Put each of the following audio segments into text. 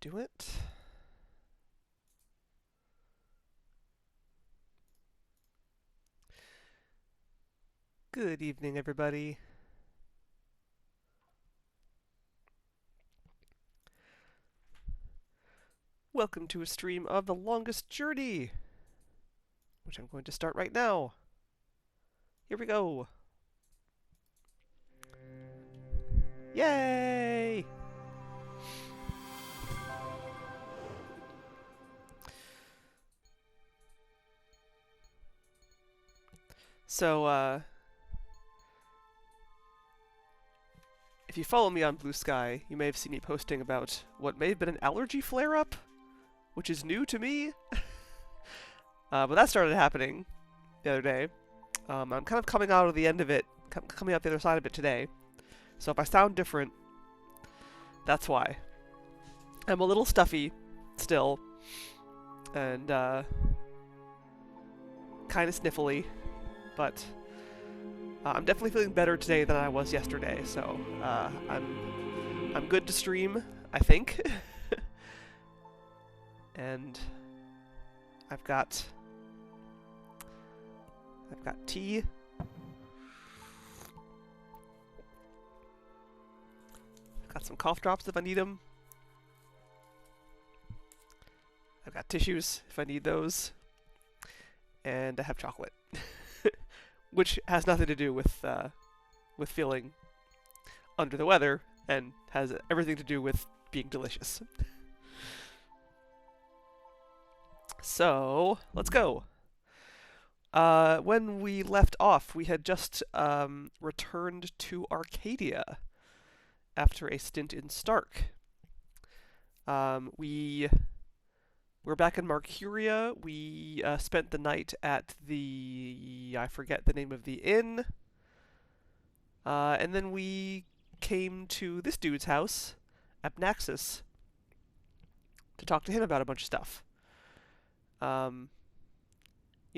do it. Good evening, everybody. Welcome to a stream of The Longest Journey, which I'm going to start right now. Here we go. Yay! So, if you follow me on Blue Sky, you may have seen me posting about what may have been an allergy flare-up, which is new to me. But that started happening the other day. I'm kind of coming out of the end of it, coming out the other side of it today. So if I sound different, that's why. I'm a little stuffy still, and kind of sniffly, but I'm definitely feeling better today than I was yesterday. So I'm good to stream, I think. And I've got tea. I've got some cough drops if I need them. I've got tissues if I need those. And I have chocolate. Which has nothing to do with feeling under the weather, and has everything to do with being delicious. So, let's go. When we left off, we had just returned to Arcadia after a stint in Stark. We were back in Marcuria. We spent the night at I forget the name of the inn. And then we came to this dude's house, Abnaxis, to talk to him about a bunch of stuff. You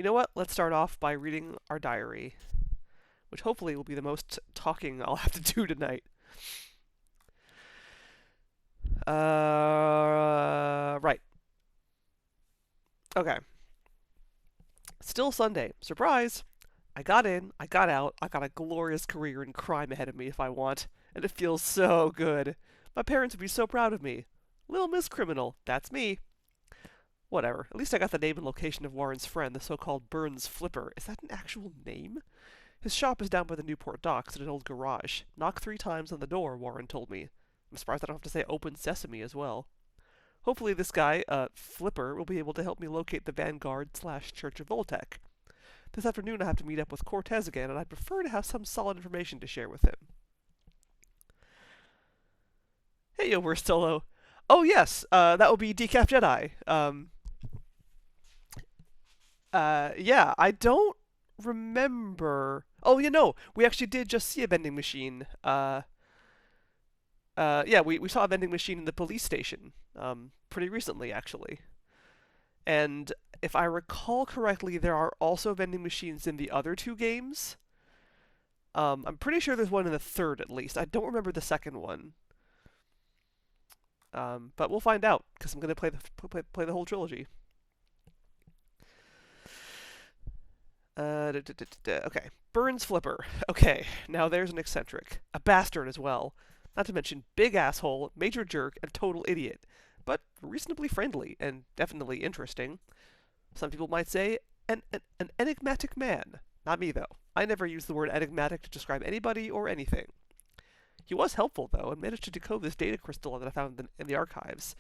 know what? Let's start off by reading our diary, which hopefully will be the most talking I'll have to do tonight. Right. Okay. Still Sunday. Surprise! I got in, I got out, I got a glorious career in crime ahead of me if I want, and it feels so good. My parents would be so proud of me. Little Miss Criminal, that's me. Whatever. At least I got the name and location of Warren's friend, the so-called Burns Flipper. Is that an actual name? His shop is down by the Newport docks in an old garage. Knock 3 times on the door, Warren told me. I'm surprised I don't have to say open sesame as well. Hopefully this guy, Flipper, will be able to help me locate the Vanguard/Church of Voltec. This afternoon I have to meet up with Cortez again, and I'd prefer to have some solid information to share with him. Hey, we're Solo. Oh yes, that would be Decaf Jedi. Yeah, I don't remember. Oh, we actually did just see a vending machine. Yeah, we saw a vending machine in the police station, pretty recently, actually. And if I recall correctly, there are also vending machines in the other 2 games. I'm pretty sure there's one in the 3rd, at least. I don't remember the 2nd one. But we'll find out, because I'm going to play the whole trilogy. Okay, Burns Flipper. Okay, now there's an eccentric. A bastard as well. Not to mention big asshole, major jerk, and total idiot. But reasonably friendly, and definitely interesting. Some people might say an enigmatic man. Not me, though. I never use the word enigmatic to describe anybody or anything. He was helpful, though, and managed to decode this data crystal that I found in the archives.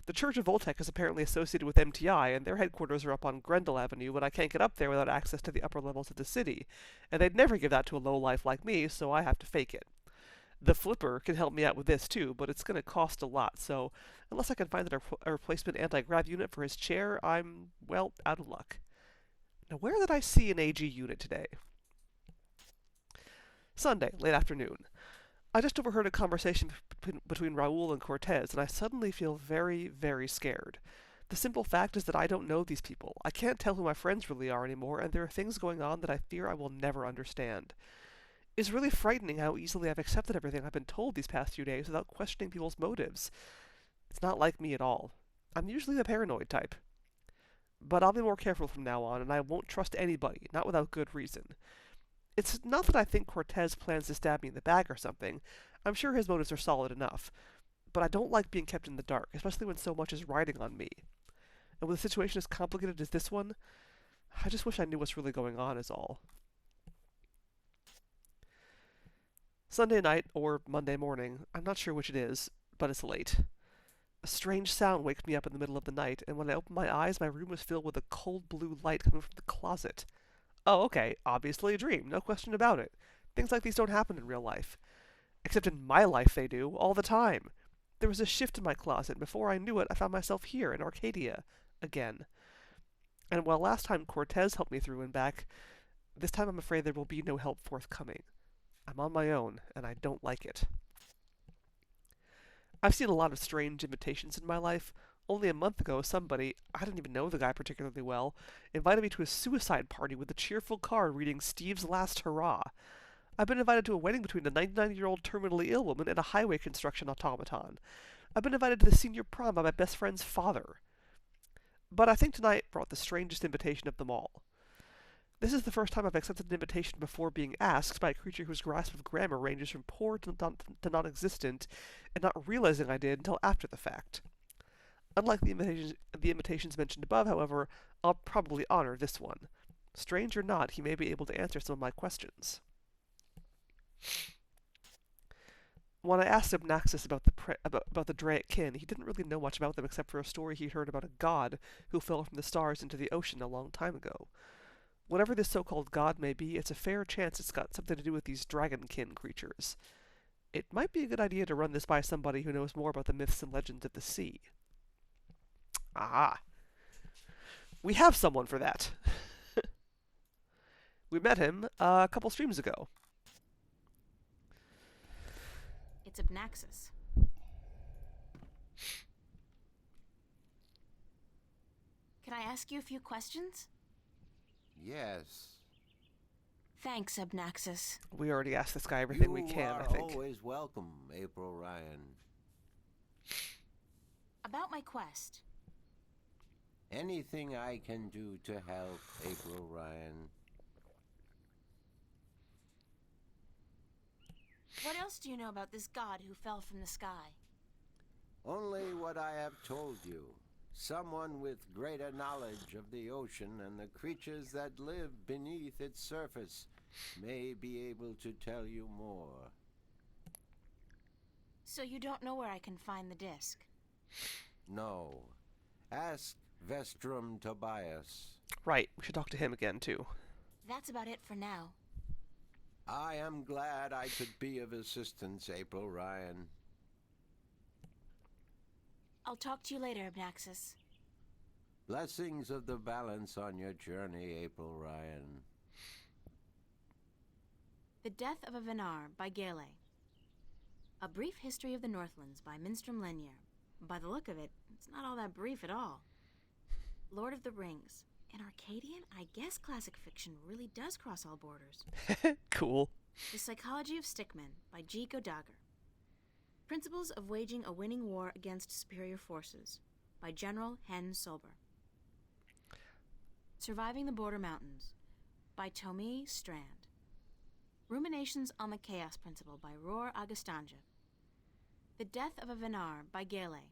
The Church of Voltec is apparently associated with MTI, and their headquarters are up on Grendel Avenue, but I can't get up there without access to the upper levels of the city. And they'd never give that to a lowlife like me, so I have to fake it. The Flipper can help me out with this too, but it's going to cost a lot, so unless I can find a replacement anti-grav unit for his chair, I'm, well, out of luck. Now, where did I see an AG unit today? Sunday, late afternoon. I just overheard a conversation between Raoul and Cortez, and I suddenly feel very, very scared. The simple fact is that I don't know these people. I can't tell who my friends really are anymore, and there are things going on that I fear I will never understand. It's really frightening how easily I've accepted everything I've been told these past few days without questioning people's motives. It's not like me at all. I'm usually the paranoid type. But I'll be more careful from now on, and I won't trust anybody, not without good reason. It's not that I think Cortez plans to stab me in the back or something. I'm sure his motives are solid enough. But I don't like being kept in the dark, especially when so much is riding on me. And with a situation as complicated as this one, I just wish I knew what's really going on is all. Sunday night, or Monday morning, I'm not sure which it is, but it's late. A strange sound wakes me up in the middle of the night, and when I open my eyes, my room is filled with a cold blue light coming from the closet. Oh, okay, obviously a dream, no question about it. Things like these don't happen in real life. Except in my life they do, all the time. There was a shift in my closet, and before I knew it, I found myself here in Arcadia. Again. And while last time Cortez helped me through and back, this time I'm afraid there will be no help forthcoming. I'm on my own, and I don't like it. I've seen a lot of strange invitations in my life. Only a month ago, somebody, I didn't even know the guy particularly well, invited me to a suicide party with a cheerful card reading Steve's Last Hurrah. I've been invited to a wedding between a 99-year-old terminally ill woman and a highway construction automaton. I've been invited to the senior prom by my best friend's father. But I think tonight brought the strangest invitation of them all. This is the first time I've accepted an invitation before being asked by a creature whose grasp of grammar ranges from poor to non-existent, and not realizing I did until after the fact. Unlike the invitations mentioned above, however, I'll probably honor this one. Strange or not, he may be able to answer some of my questions. When I asked Abnaxis about the Draic kin, he didn't really know much about them except for a story he'd heard about a god who fell from the stars into the ocean a long time ago. Whatever this so-called god may be, it's a fair chance it's got something to do with these dragonkin creatures. It might be a good idea to run this by somebody who knows more about the myths and legends of the sea. Aha! We have someone for that. We met him a couple streams ago. It's Abnaxis. Can I ask you a few questions? Yes. Thanks, Abnaxis. We already asked this guy everything we can, I think. You are always welcome, April Ryan. About my quest. Anything I can do to help, April Ryan. What else do you know about this god who fell from the sky? Only what I have told you. Someone with greater knowledge of the ocean and the creatures that live beneath its surface may be able to tell you more. So you don't know where I can find the disc? No. Ask Vestrum Tobias. Right, we should talk to him again, too. That's about it for now. I am glad I could be of assistance, April Ryan. I'll talk to you later, Abnaxis. Blessings of the balance on your journey, April Ryan. The Death of a Venar by Gale. A Brief History of the Northlands by Minstrom Lenier. By the look of it, it's not all that brief at all. Lord of the Rings. In Arcadian, I guess classic fiction really does cross all borders. Cool. The Psychology of Stickmen by G. Godager. Principles of Waging a Winning War Against Superior Forces by General Hen Solber. Surviving the Border Mountains by Tomie Strand. Ruminations on the Chaos Principle by Roar Agastanja. The Death of a Venar by Gale.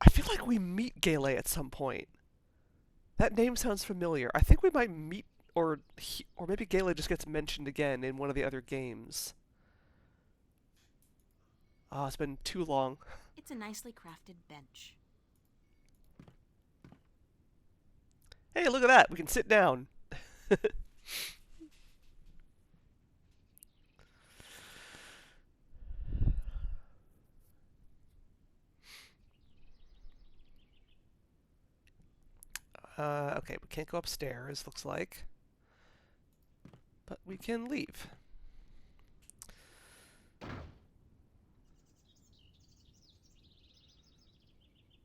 I feel like we meet Gale at some point. That name sounds familiar. I think we might meet, or maybe Gale just gets mentioned again in one of the other games. Oh, it's been too long. It's a nicely crafted bench. Hey, look at that. We can sit down. Okay, we can't go upstairs, looks like. But we can leave.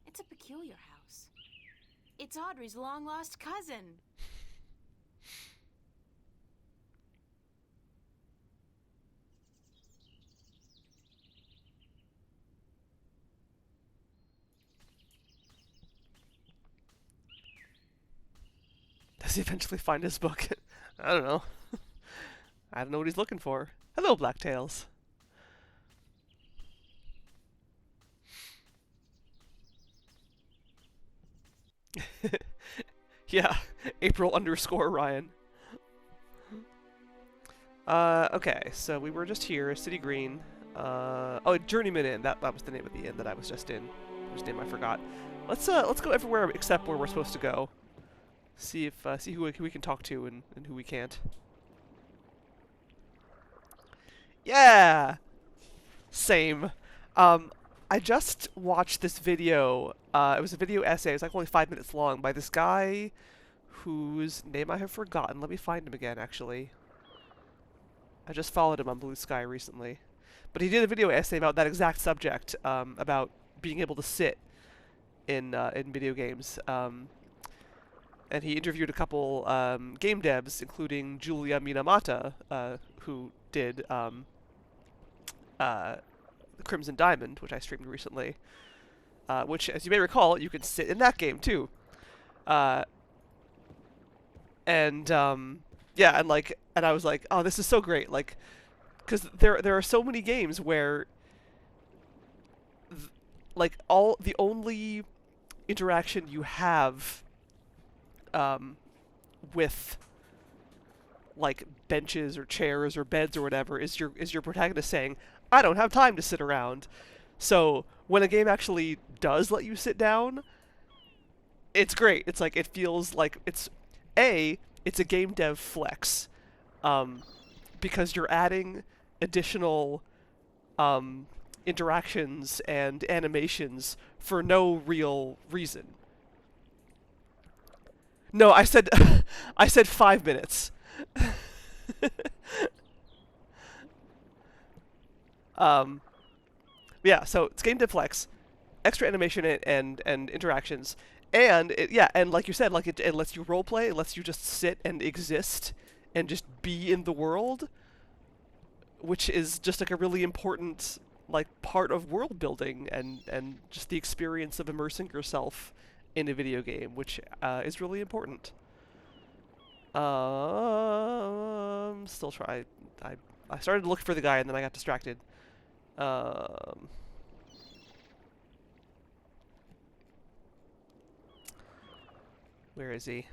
It's a peculiar house. It's Audrey's long-lost cousin. Does he eventually find his book? I don't know. I don't know what he's looking for. Hello, Blacktails. Yeah, April_Ryan. Okay, so we were just here, City Green. Oh, Journeyman Inn. That was the name of the inn that I was just in. Whose name I forgot. Let's go everywhere except where we're supposed to go. See if see who we can talk to and who we can't. Yeah. Same. I just watched this video. It was a video essay. It was like only 5 minutes long by this guy whose name I have forgotten. Let me find him again, actually. I just followed him on Blue Sky recently. But he did a video essay about that exact subject, about being able to sit in video games. And he interviewed a couple game devs, including Julia Minamata, who did Crimson Diamond, which I streamed recently. Which, as you may recall, you can sit in that game too. Yeah, and I was like, oh, this is so great, like, because there are so many games where, like, the only interaction you have, with, like, benches or chairs or beds or whatever is your protagonist saying, I don't have time to sit around. So when a game actually does let you sit down, it's great. It's like, it feels like it's a game dev flex, because you're adding additional interactions and animations for no real reason. No, I said I said 5 minutes. Yeah, so it's game dev flex, extra animation and interactions. And and like you said, like it lets you roleplay, it lets you just sit and exist and just be in the world, which is just like a really important like part of world building and just the experience of immersing yourself in a video game, which is really important. Still try. I started to look for the guy and then I got distracted. Where is he?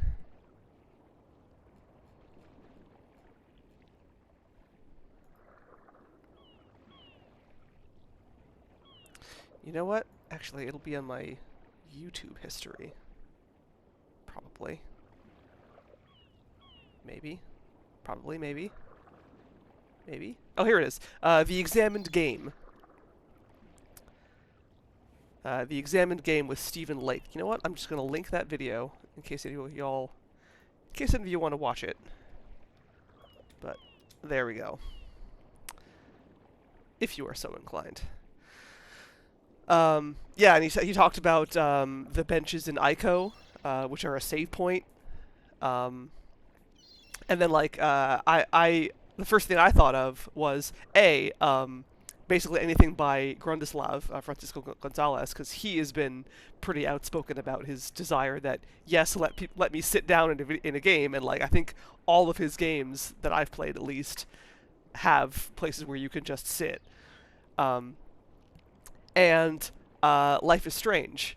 You know what? Actually, it'll be on my YouTube history. Probably. Maybe. Probably, maybe. Maybe. Oh, here it is. The Examined Game. The Examined Game with Stephen Lake. You know what? I'm just going to link that video in case any of y'all... In case any of you want to watch it. But, there we go. If you are so inclined. Yeah, and he talked about the benches in Ico, which are a save point. And then, like, the first thing I thought of was, basically anything by Grundislav, Francisco Gonzalez, because he has been pretty outspoken about his desire that, yes, let me sit down in a game, and, like, I think all of his games that I've played, at least, have places where you can just sit. And Life is Strange,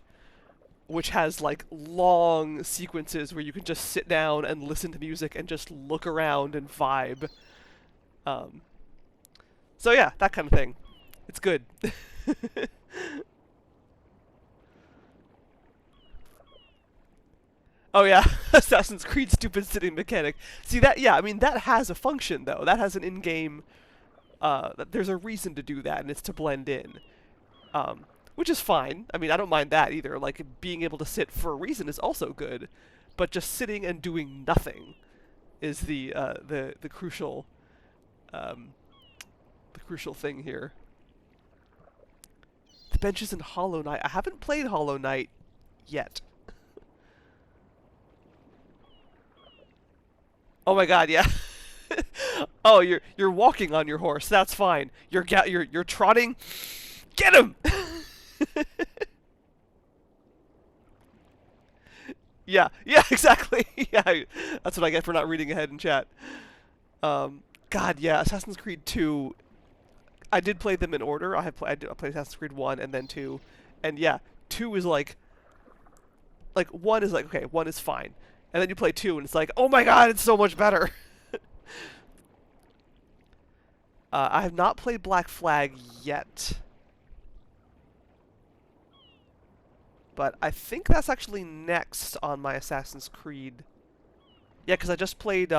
which has, like, long sequences where you can just sit down and listen to music and just look around and vibe. So yeah, that kind of thing. It's good. Oh yeah, Assassin's Creed stupid sitting mechanic. See that? Yeah, I mean that has a function though. That has an in-game. There's a reason to do that, and it's to blend in. Which is fine. I mean, I don't mind that either. Like, being able to sit for a reason is also good, but just sitting and doing nothing is the crucial thing here. The benches in Hollow Knight. I haven't played Hollow Knight yet. Oh my god, yeah. Oh, you're walking on your horse. That's fine. You're trotting. Get him. Yeah, yeah, exactly. Yeah, that's what I get for not reading ahead in chat. God, yeah, Assassin's Creed 2. I did play them in order. I played Assassin's Creed 1 and then 2, and yeah, 2 is like 1 is like okay, 1 is fine, and then you play 2 and it's like oh my god, it's so much better. I have not played Black Flag yet, but I think that's actually next on my Assassin's Creed. Yeah, because I just played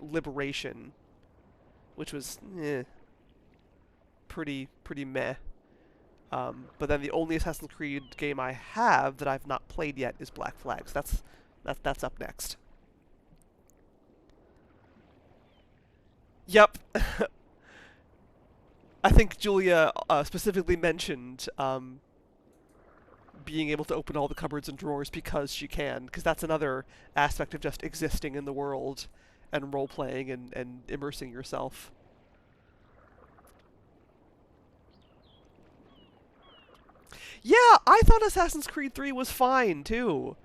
Liberation, which was pretty meh. But then the only Assassin's Creed game I have that I've not played yet is Black Flag. So that's up next. Yep. I think Julia specifically mentioned being able to open all the cupboards and drawers because she can, because that's another aspect of just existing in the world and role-playing and immersing yourself. Yeah, I thought Assassin's Creed 3 was fine, too.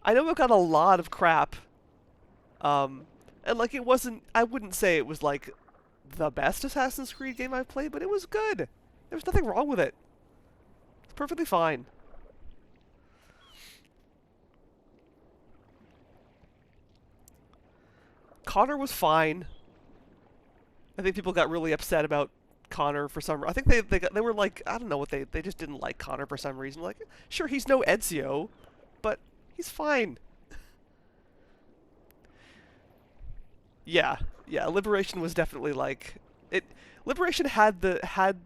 I know it got a lot of crap. And, like, it wasn't... I wouldn't say it was, like, the best Assassin's Creed game I've played, but it was good. There was nothing wrong with it. It's perfectly fine. Connor was fine. I think people got really upset about Connor for some. I think they were like I don't know what they just didn't like Connor for some reason. Like sure he's no Ezio, but he's fine. Yeah, yeah. Liberation was definitely like it. Liberation had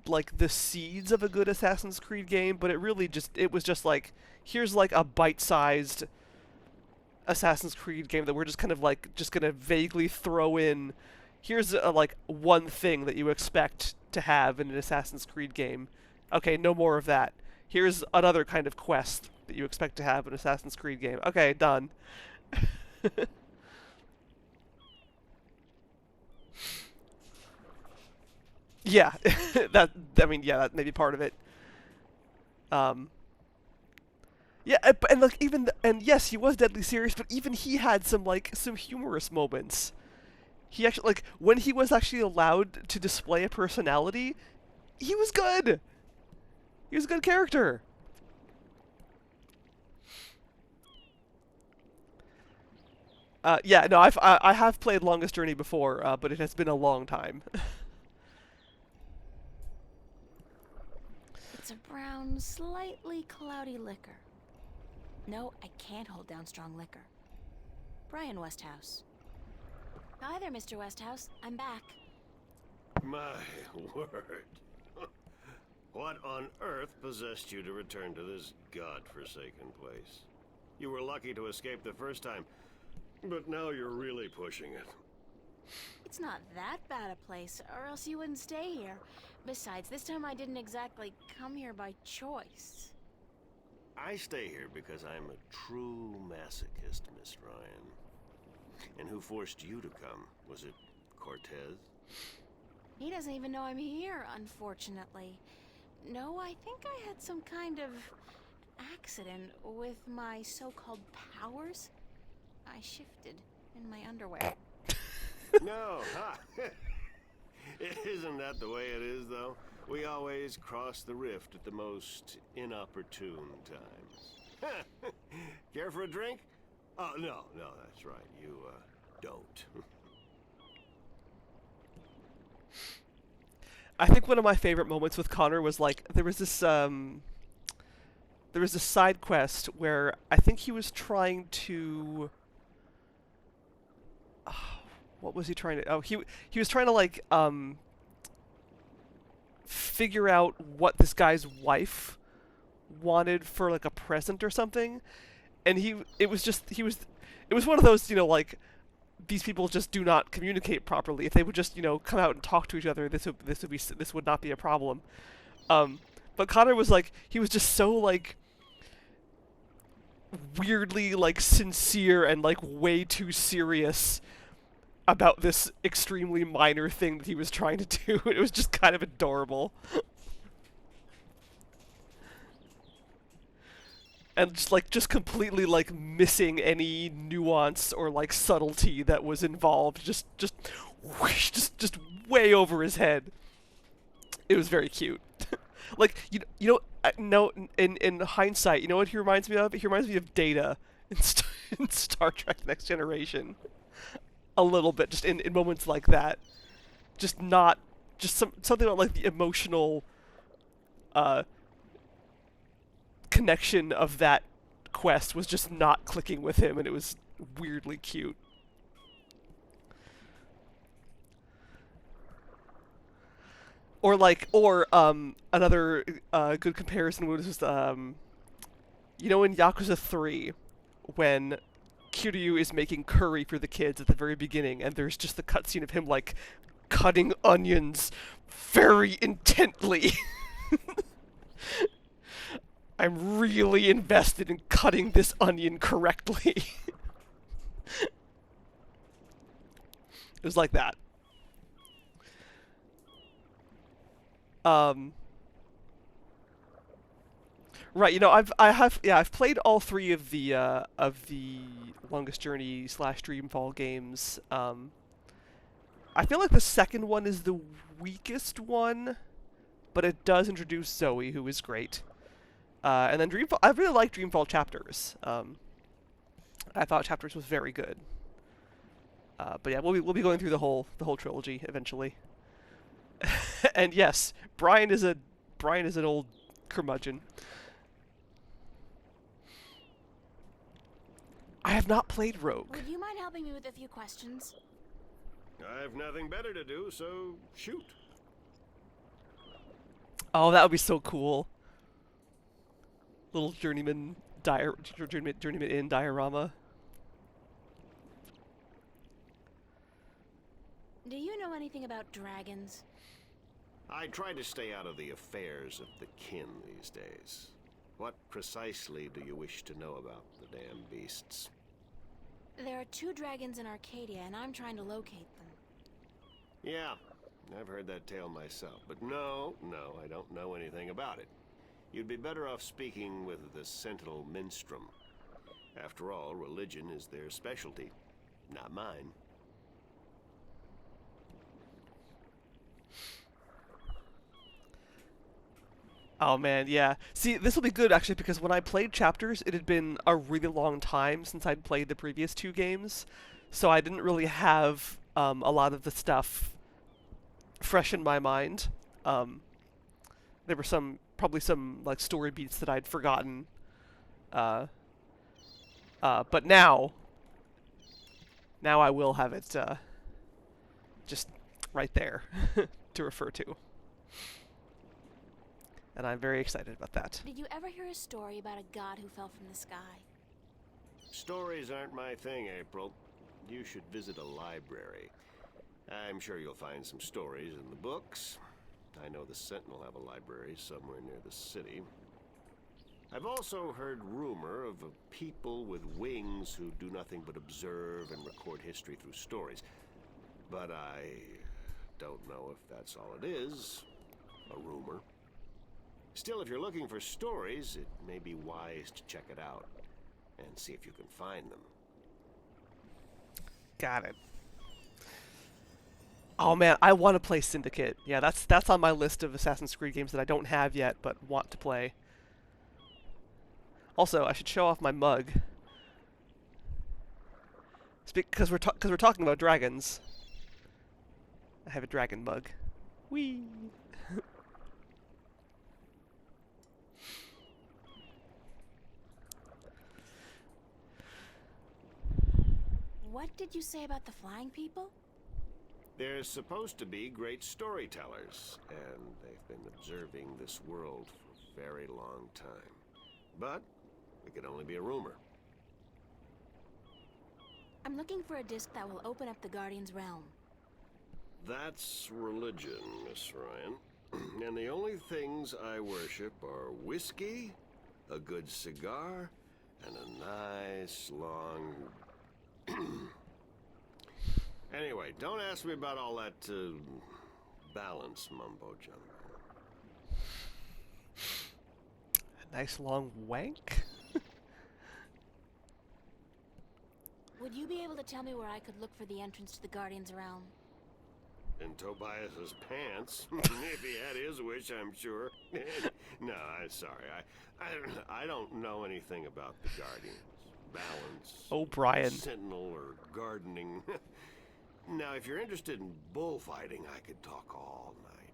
like the seeds of a good Assassin's Creed game, but it was just like here's like a bite-sized Assassin's Creed game that we're just kind of like just gonna vaguely throw in. Here's like one thing that you expect to have in an Assassin's Creed game. Okay, no more of that. Here's another kind of quest that you expect to have in an Assassin's Creed game. Okay, done. Yeah, that may be part of it. Um, yeah, and like and yes, he was deadly serious, but even he had some humorous moments. He actually when he was actually allowed to display a personality, he was good. He was a good character. Yeah, no, I have played Longest Journey before, but it has been a long time. It's a brown, slightly cloudy liquor. No, I can't hold down strong liquor. Brian Westhouse. Hi there, Mr. Westhouse. I'm back. My word. What on earth possessed you to return to this godforsaken place? You were lucky to escape the first time, but now you're really pushing it. It's not that bad a place, or else you wouldn't stay here. Besides, this time I didn't exactly come here by choice. I stay here because I'm a true masochist, Miss Ryan. And who forced you to come? Was it Cortez? He doesn't even know I'm here, unfortunately. No, I think I had some kind of accident with my so-called powers. I shifted in my underwear. No, ha! Isn't that the way it is, though? We always cross the rift at the most inopportune times. Care for a drink? Oh, no, that's right. You, don't. I think one of my favorite moments with Connor was like there was this side quest where I think he was trying to what was he trying to he was trying to like figure out what this guy's wife wanted for like a present or something, and it was one of those, like these people just do not communicate properly. If they would just, come out and talk to each other, this would not be a problem. But Connor was like, he was just so like weirdly like sincere and like way too serious about this extremely minor thing that he was trying to do. It was just kind of adorable. and just completely like missing any nuance or like subtlety that was involved. Just whoosh, just way over his head. It was very cute. Like no, in hindsight, you know what he reminds me of? He reminds me of Data in, in Star Trek: Next Generation. A little bit, just in moments like that. Just not just something about like the emotional connection of that quest was just not clicking with him, and it was weirdly cute. Or another good comparison was just you know, in Yakuza 3 when Kiryu is making curry for the kids at the very beginning, and there's just the cutscene of him like cutting onions very intently. I'm really invested in cutting this onion correctly. It was like that. Right, you know, I've played all three of the Longest Journey / Dreamfall games. I feel like the second one is the weakest one, but it does introduce Zoe, who is great. And then Dreamfall, I really like Dreamfall Chapters. I thought Chapters was very good. But yeah, we'll be going through the whole trilogy eventually. And yes, Brian is an old curmudgeon. I have not played Rogue. Would you mind helping me with a few questions? I have nothing better to do, so shoot. Oh, that would be so cool. Little journeyman inn diorama. Do you know anything about dragons? I try to stay out of the affairs of the kin these days. What precisely do you wish to know about the damn beasts? There are 2 dragons in Arcadia, and I'm trying to locate them. Yeah, I've heard that tale myself, but no, I don't know anything about it. You'd be better off speaking with the Sentinel Minstrom. After all, religion is their specialty, not mine. Oh man, yeah. See, this will be good actually because when I played Chapters, it had been a really long time since I'd played the previous 2 games, so I didn't really have a lot of the stuff fresh in my mind. There were probably some like story beats that I'd forgotten. But now I will have it just right there to refer to. And I'm very excited about that. Did you ever hear a story about a god who fell from the sky? Stories aren't my thing, April. You should visit a library. I'm sure you'll find some stories in the books. I know the Sentinel have a library somewhere near the city. I've also heard rumor of a people with wings who do nothing but observe and record history through stories. But I don't know if that's all it is. A rumor. Still, if you're looking for stories, it may be wise to check it out and see if you can find them. Got it. Oh man, I want to play Syndicate. Yeah, that's on my list of Assassin's Creed games that I don't have yet, but want to play. Also, I should show off my mug. Because we're talking about dragons. I have a dragon mug. Whee! What did you say about the flying people? They're supposed to be great storytellers, and they've been observing this world for a very long time. But it could only be a rumor. I'm looking for a disc that will open up the Guardian's realm. That's religion, Miss Ryan. And the only things I worship are whiskey, a good cigar, and a nice long... Anyway, don't ask me about all that balance mumbo-jumbo. A nice long wank? Would you be able to tell me where I could look for the entrance to the Guardian's realm? In Tobias's pants. If he had his wish, I'm sure. No, I'm sorry. I don't know anything about the Guardians. Balance. Oh, Brian. Sentinel or gardening. Now, if you're interested in bullfighting, I could talk all night.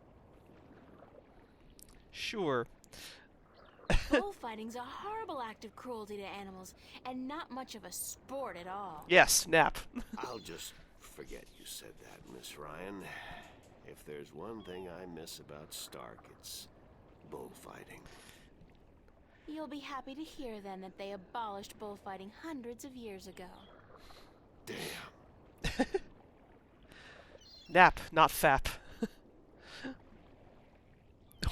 Sure. Bullfighting's a horrible act of cruelty to animals, and not much of a sport at all. Yes, nap. I'll just forget you said that, Miss Ryan. If there's one thing I miss about Stark, it's bullfighting. You'll be happy to hear, then, that they abolished bullfighting hundreds of years ago. Damn. Nap, not fap.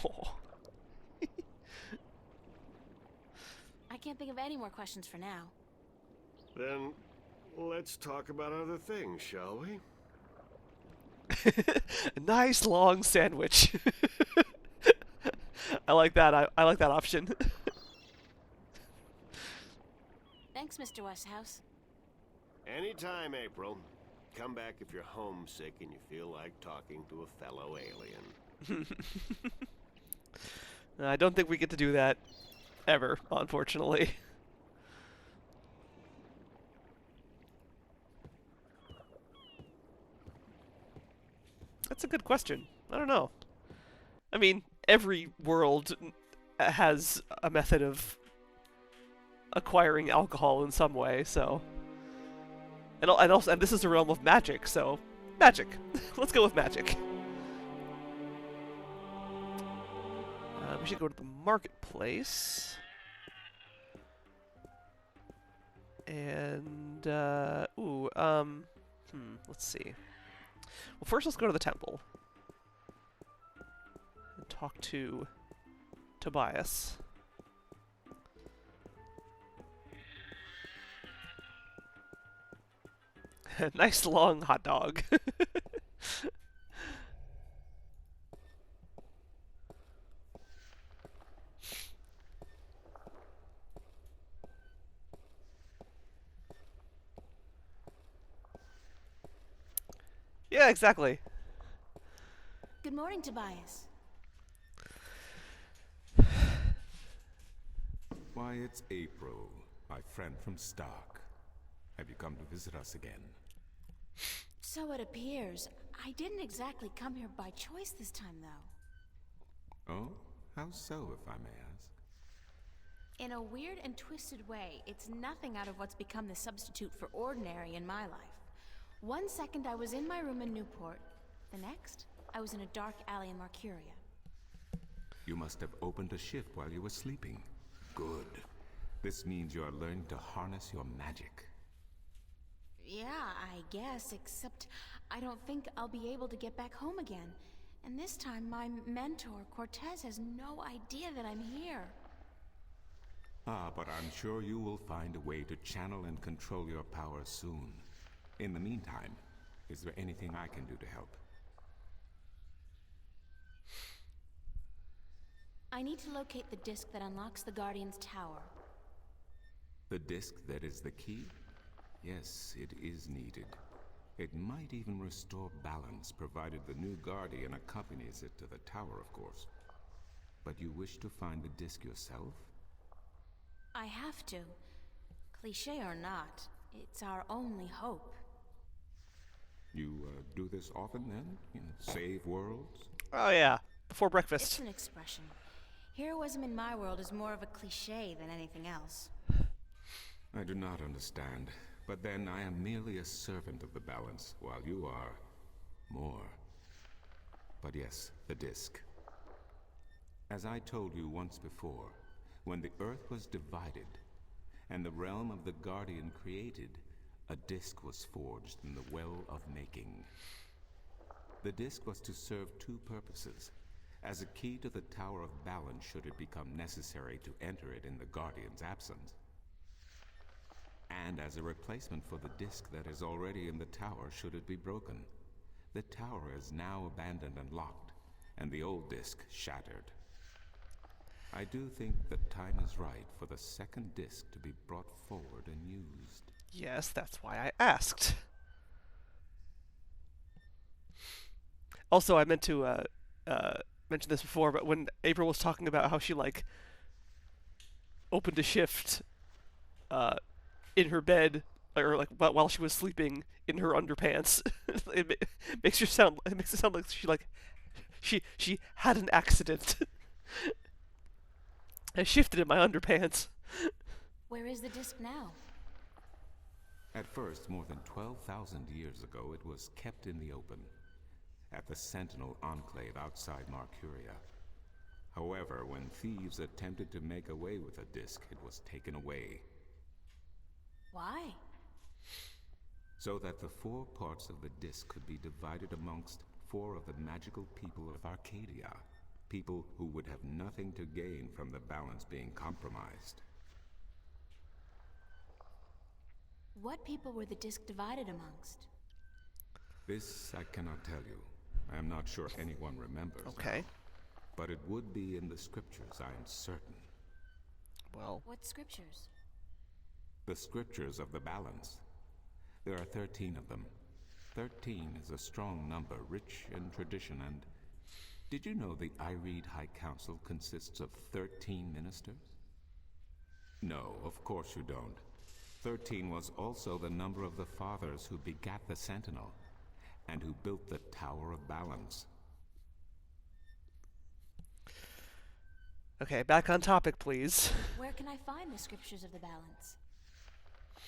Oh. I can't think of any more questions for now. Then let's talk about other things, shall we? A nice long sandwich. I like that. I like that option. Thanks, Mr. Westhouse. Anytime, April. Come back if you're homesick and you feel like talking to a fellow alien. I don't think we get to do that ever, unfortunately. That's a good question. I don't know. I mean, every world has a method of acquiring alcohol in some way, so... And this is the realm of magic, so... Magic. Let's go with magic. We should go to the marketplace. And, let's see. Well, first let's go to the temple. And talk to Tobias. Nice long hot dog. Yeah, exactly. Good morning, Tobias. Why, it's April, my friend from Stark. Have you come to visit us again? So it appears. I didn't exactly come here by choice this time, though. Oh? How so, if I may ask? In a weird and twisted way, it's nothing out of what's become the substitute for ordinary in my life. One second I was in my room in Newport. The next, I was in a dark alley in Mercuria. You must have opened a shift while you were sleeping. Good. This means you are learning to harness your magic. Yeah, I guess, except I don't think I'll be able to get back home again. And this time, my mentor, Cortez, has no idea that I'm here. Ah, but I'm sure you will find a way to channel and control your power soon. In the meantime, is there anything I can do to help? I need to locate the disc that unlocks the Guardian's tower. The disc that is the key? Yes, it is needed. It might even restore balance, provided the new Guardian accompanies it to the tower, of course. But you wish to find the disc yourself? I have to. Cliché or not, it's our only hope. You do this often, then? You know, save worlds? Oh yeah, before It's breakfast. an expression. Heroism in my world is more of a cliché than anything else. I do not understand. But then I am merely a servant of the balance, while you are more. But yes, the disc. As I told you once before, when the Earth was divided, and the realm of the Guardian created, a disc was forged in the Well of Making. The disc was to serve two purposes: as a key to the Tower of Balance should it become necessary to enter it in the Guardian's absence, and as a replacement for the disc that is already in the tower should it be broken. The tower is now abandoned and locked, and the old disc shattered. I do think the time is right for the second disc to be brought forward and used. Yes, that's why I asked. Also, I meant to mention this before, but when April was talking about how she like opened a shift uh, in her bed, or like while she was sleeping in her underpants, it makes it sound like she had an accident. I shifted in my underpants. Where is the disc now? At first, more than 12,000 years ago, it was kept in the open, at the Sentinel Enclave outside Marcuria. However, when thieves attempted to make away with the disc, it was taken away, Why? so that the 4 parts of the disc could be divided amongst 4 of the magical people of Arcadia, people who would have nothing to gain from the balance being compromised. What people were the disc divided amongst? This I cannot tell you. I am not sure anyone remembers. Okay. Now, but it would be in the scriptures, I am certain. Well, What scriptures? The scriptures of the balance. There are 13 of them. 13 is a strong number, rich in tradition, and did you know the Ireed High Council consists of 13 ministers? No, of course you don't. 13 was also the number of the fathers who begat the Sentinel, and who built the Tower of Balance. okay, back on topic, please. Where can I find the scriptures of the balance?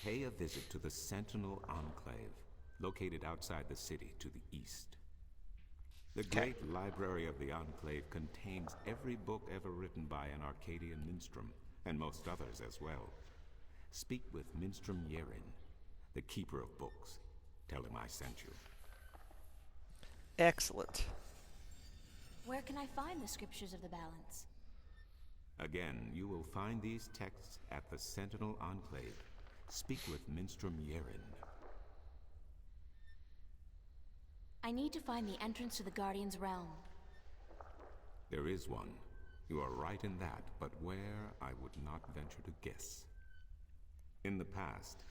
Pay a visit to the Sentinel Enclave, located outside the city to the east. The great library of the Enclave contains every book ever written by an Arcadian minstrel, and most others as well. Speak with Minstrom Yerin, the keeper of books. Tell him I sent you. Excellent. Where can I find the scriptures of the balance? Again, you will find these texts at the Sentinel Enclave. Speak with Minstrom Yerin. I need to find the entrance to the Guardian's realm. There is one. You are right in that, but where, I would not venture to guess. In the past,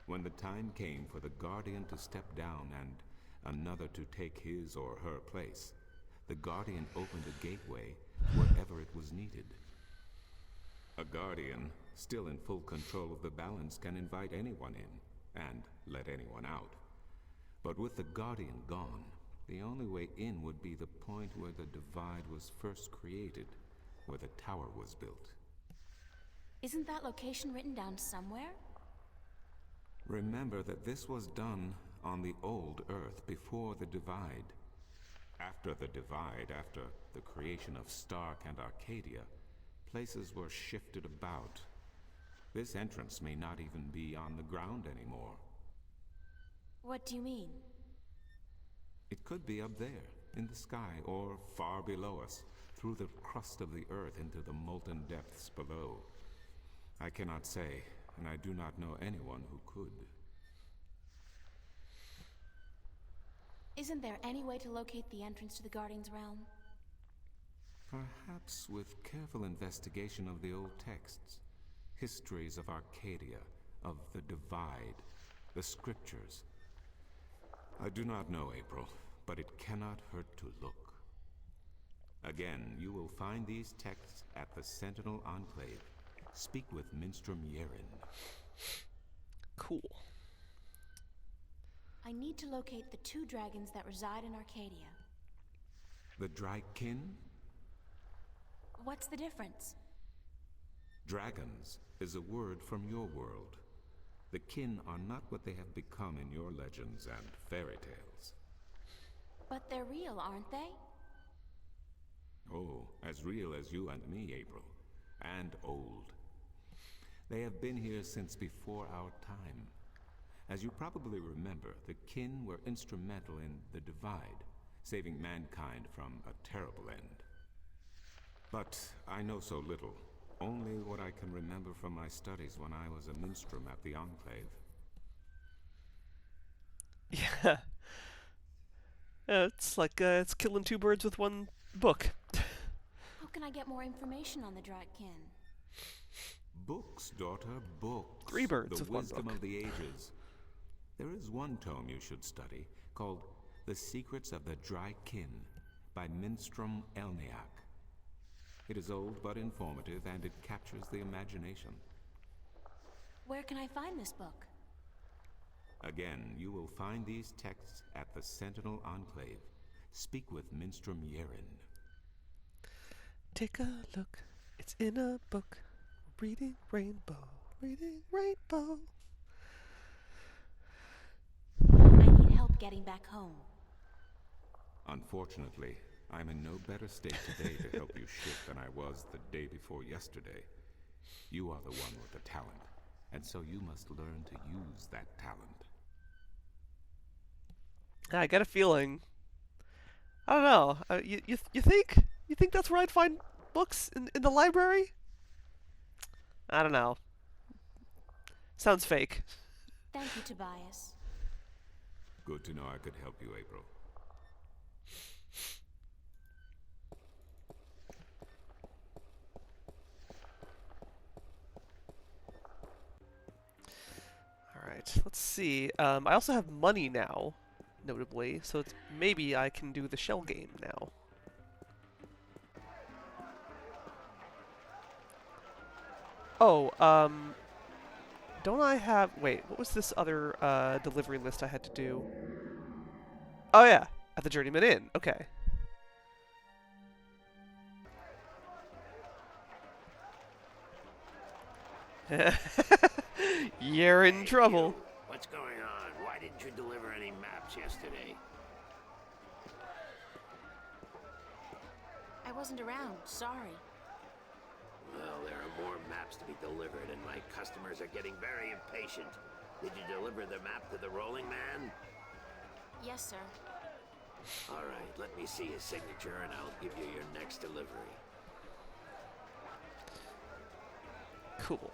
when the time came for the Guardian to step down and another to take his or her place, the Guardian opened a gateway wherever it was needed. A Guardian, still in full control of the balance, can invite anyone in and let anyone out. But with the Guardian gone, the only way in would be the point where the divide was first created, where the tower was built. Isn't that location written down somewhere? Remember that this was done on the old Earth before the divide. After the divide, after the creation of Stark and Arcadia, places were shifted about. This entrance may not even be on the ground anymore. What do you mean? It could be up there, in the sky, or far below us, through the crust of the Earth into the molten depths below. I cannot say, and I do not know anyone who could. Isn't there any way to locate the entrance to the Guardian's realm? Perhaps with careful investigation of the old texts, histories of Arcadia, of the Divide, the scriptures. I do not know, April, but it cannot hurt to look. Again, you will find these texts at the Sentinel Enclave. Speak with Minstrom Yerin. Cool. I need to locate the 2 dragons that reside in Arcadia. The Drykin? What's the difference? Dragons is a word from your world. The kin are not what they have become in your legends and fairy tales. But they're real, aren't they? Oh, as real as you and me, April. And old. They have been here since before our time. As you probably remember, the kin were instrumental in the Divide, saving mankind from a terrible end. But I know so little. Only what I can remember from my studies when I was a minstrel at the Enclave. Yeah. It's like it's killing 2 birds with 1 book. How can I get more information on the Dratkin? Books, daughter, books. Three birds The with one wisdom book. of the ages. There is one tome you should study called The Secrets of the Dry Kin by Minstrom Elniak. It is old but informative, and it captures the imagination. Where can I find this book? Again, you will find these texts at the Sentinel Enclave. Speak with Minstrom Yerin. Take a look, it's in a book. Reading rainbow, reading rainbow. I need help getting back home. Unfortunately, I'm in no better state today to help you ship than I was the day before yesterday. You are the one with the talent, and so you must learn to use that talent. I get a feeling. I don't know. You think that's where I'd find books in the library? I don't know. Sounds fake. Thank you, Tobias. Good to know I could help you, April. Alright, let's see. I also have money now, notably, so maybe I can do the shell game now. Oh, don't I have... Wait, what was this other delivery list I had to do? Oh yeah, at the Journeyman Inn. Okay. You're in trouble. What's going on? Why didn't you deliver any maps yesterday? I wasn't around, sorry. Well, there are more maps to be delivered, and my customers are getting very impatient. Did you deliver the map to the Rolling Man? Yes, sir. All right, let me see his signature, and I'll give you your next delivery. Cool.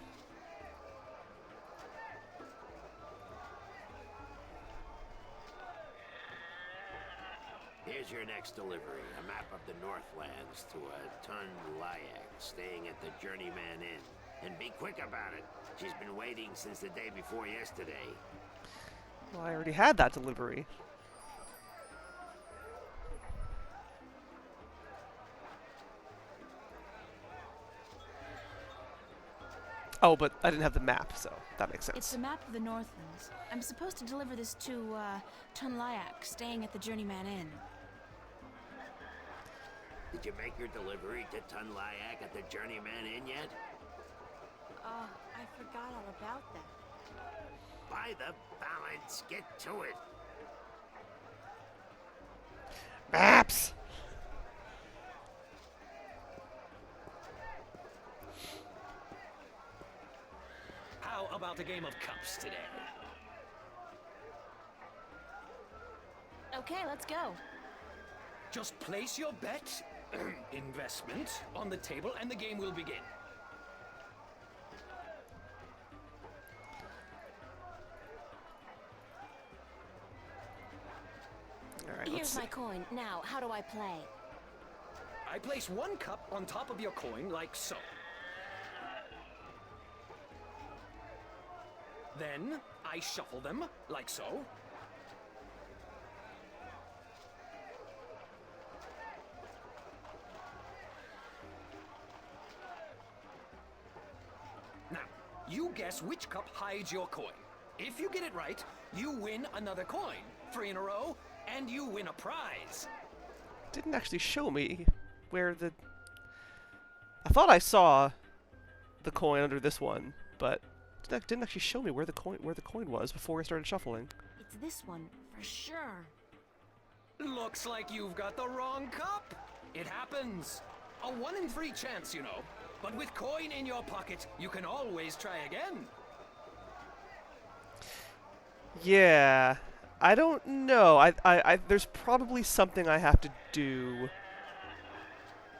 Here's your next delivery, a map of the Northlands to a Tun Layak, staying at the Journeyman Inn. And be quick about it. She's been waiting since the day before yesterday. Well, I already had that delivery. Oh, but I didn't have the map, so that makes sense. It's a map of the Northlands. I'm supposed to deliver this to, Tunlayak, staying at the Journeyman Inn. Did you make your delivery to Tun Layak at the Journeyman Inn yet? Oh, I forgot all about that. By the balance, get to it. Maps! How about a game of cups today? Okay, let's go. Just place your bet, investment, on the table and the game will begin. All right, let's Here's see. my coin. Now, how do I play? I place one cup on top of your coin like so. Then I shuffle them like so. Now, you guess which cup hides your coin. If you get it right, you win another coin. 3 in a row, and you win a prize. Didn't actually show me where the... I thought I saw the coin under this one, but it didn't actually show me where the coin was before I started shuffling. It's this one, for sure. Looks like you've got the wrong cup. It happens. A 1 in 3 chance, you know. But with coin in your pocket, you can always try again. Yeah, I don't know. There's probably something I have to do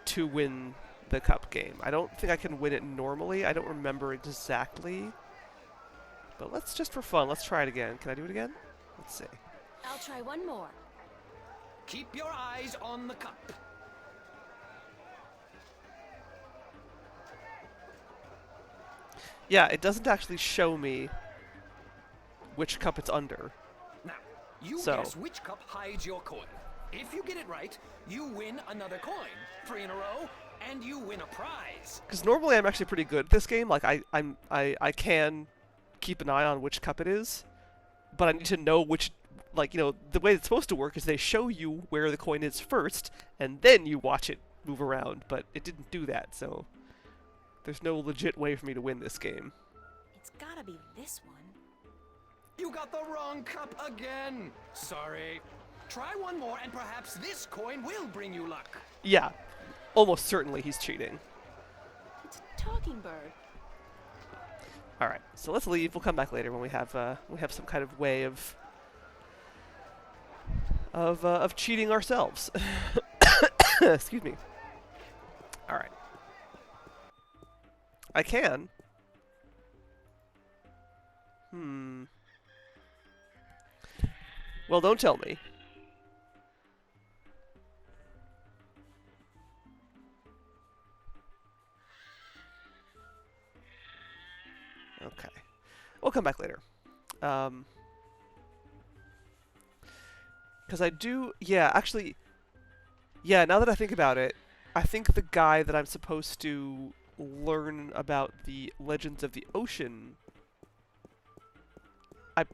to win the cup game. I don't think I can win it normally. I don't remember exactly. But let's just for fun, let's try it again. Can I do it again? Let's see. I'll try one more. Keep your eyes on the cup. Yeah, it doesn't actually show me which cup it's under. Now, you So- guess which cup hides your coin. If you get it right, you win another coin. 3 in a row, and you win a prize. Because normally I'm actually pretty good at this game. Like I can keep an eye on which cup it is, but I need to know which. Like, you know, the way it's supposed to work is they show you where the coin is first, and then you watch it move around. But it didn't do that, so there's no legit way for me to win this game. It's gotta be this one. You got the wrong cup again. Sorry. Try one more, and perhaps this coin will bring you luck. Yeah, almost certainly he's cheating. It's a talking bird. All right, so let's leave. We'll come back later when we have some kind of way of cheating ourselves. Excuse me. All right. I can. Well, don't tell me. Okay. We'll come back later. Because I do... Yeah, actually... Yeah, now that I think about it, I think the guy that I'm supposed to learn about the Legends of the Ocean... I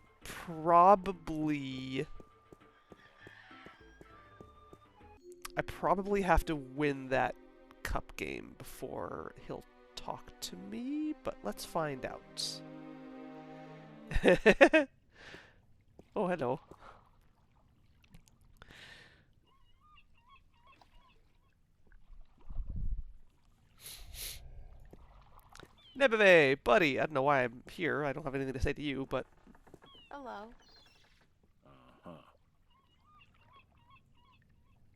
probably have to win that cup game before he'll talk to me, but let's find out. Oh, hello. Nebeve, buddy, I don't know why I'm here. I don't have anything to say to you, but... Hello. Uh-huh.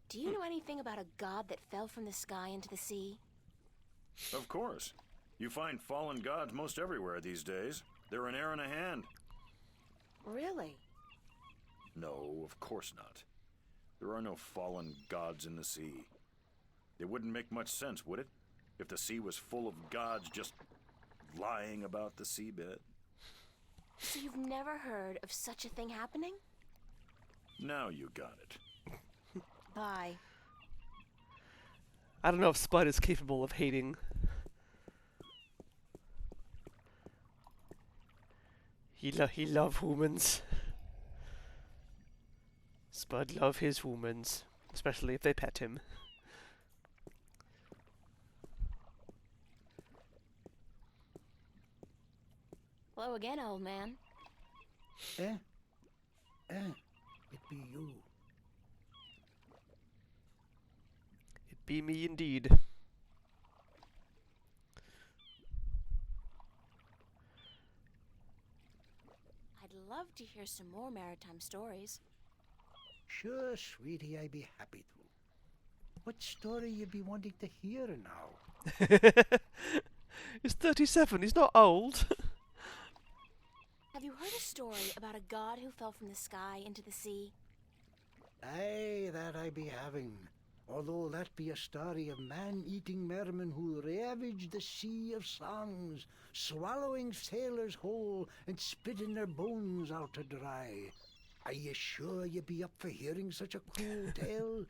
Do you know anything about a god that fell from the sky into the sea? Of course. You find fallen gods most everywhere these days. They're an air and a hand. Really? No, of course not. There are no fallen gods in the sea. It wouldn't make much sense, would it? If the sea was full of gods just lying about the seabed. So you've never heard of such a thing happening? Now you got it. Bye. I don't know if Spud is capable of hating. He love humans. Spud love his humans, especially if they pet him. Hello again, old man. It be you. It be me indeed. I'd love to hear some more maritime stories. Sure, sweetie, I'd be happy to. What story you be wanting to hear now? He's 37, he's not old. Have you heard a story about a god who fell from the sky into the sea? Aye, that I be having. Although that be a story of man-eating mermen who ravaged the sea of songs, swallowing sailors whole and spitting their bones out to dry. Are you sure you be up for hearing such a cool tale?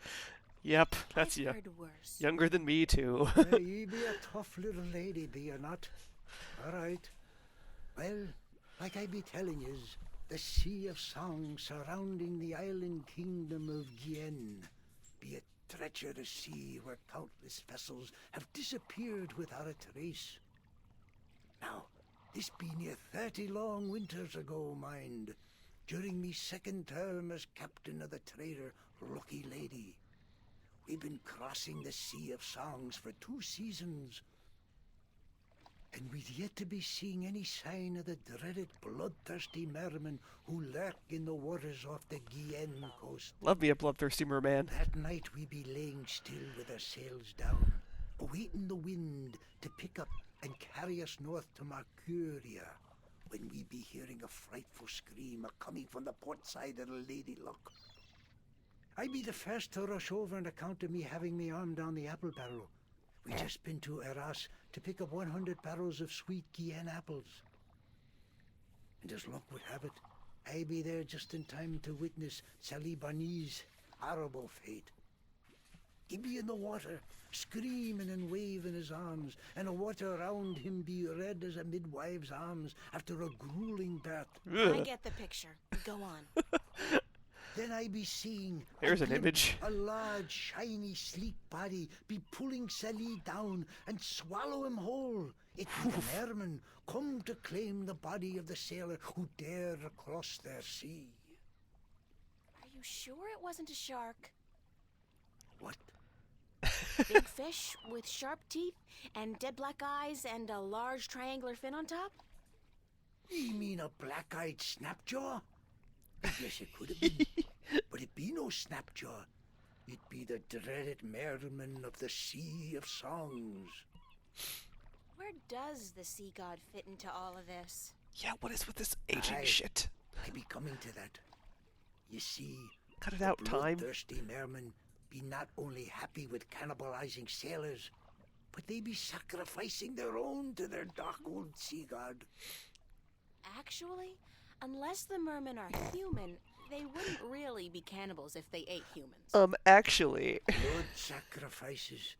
Yep, that's I've you. heard worse. Younger than me, too. Ye be a tough little lady, be you not? All right. Well, like I be telling yous, the sea of song surrounding the island kingdom of Gien be a treacherous sea where countless vessels have disappeared without a trace. Now, this be near 30 long winters ago, mind, during me second term as captain of the trader Lucky Lady. We've been crossing the Sea of Songs for 2 seasons, and we'd yet to be seeing any sign of the dreaded bloodthirsty mermen who lurk in the waters off the Guyenne coast. Love me a bloodthirsty merman. That night we be laying still with our sails down, awaiting the wind to pick up and carry us north to Mercuria, when we be hearing a frightful scream a-coming from the port side of the Lady Luck. I be the first to rush over on account of me having me arm down the apple barrel. We just been to Arras to pick up 100 barrels of sweet Guyenne apples. And as luck would have it, I be there just in time to witness Sally Bonny's horrible fate. He be in the water, screaming and waving his arms, and the water around him be red as a midwife's arms after a grueling birth. I get the picture. Go on. Then I be seeing There's an image. a large, shiny, sleek body be pulling Sally down and swallow him whole. It be the merman come to claim the body of the sailor who dared across their sea. Are you sure it wasn't a shark? What? Big fish with sharp teeth and dead black eyes and a large triangular fin on top? You mean a black-eyed snapjaw? I guess it could have been. But it be no snapjaw. It be the dreaded merman of the Sea of Songs. Where does the sea god fit into all of this? Yeah, what is with this aging Aye. shit? I be coming to that. You see, Cut it the out, time. bloodthirsty mermen be not only happy with cannibalizing sailors, but they be sacrificing their own to their dark old sea god. Actually, unless the mermen are human, they wouldn't really be cannibals if they ate humans. Actually. Blood sacrifices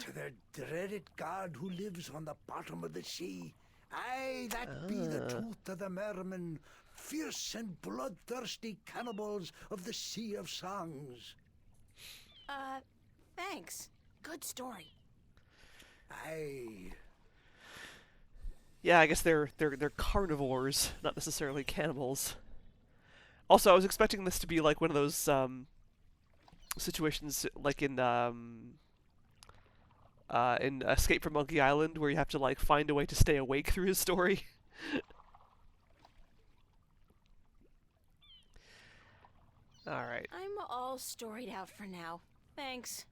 to their dreaded god who lives on the bottom of the sea. Aye, that be the truth of the mermen, fierce and bloodthirsty cannibals of the Sea of Songs. Thanks. Good story. Aye. Yeah, I guess they're carnivores, not necessarily cannibals. Also, I was expecting this to be like one of those situations like in Escape from Monkey Island, where you have to like find a way to stay awake through his story. All right. I'm all storied out for now. Thanks.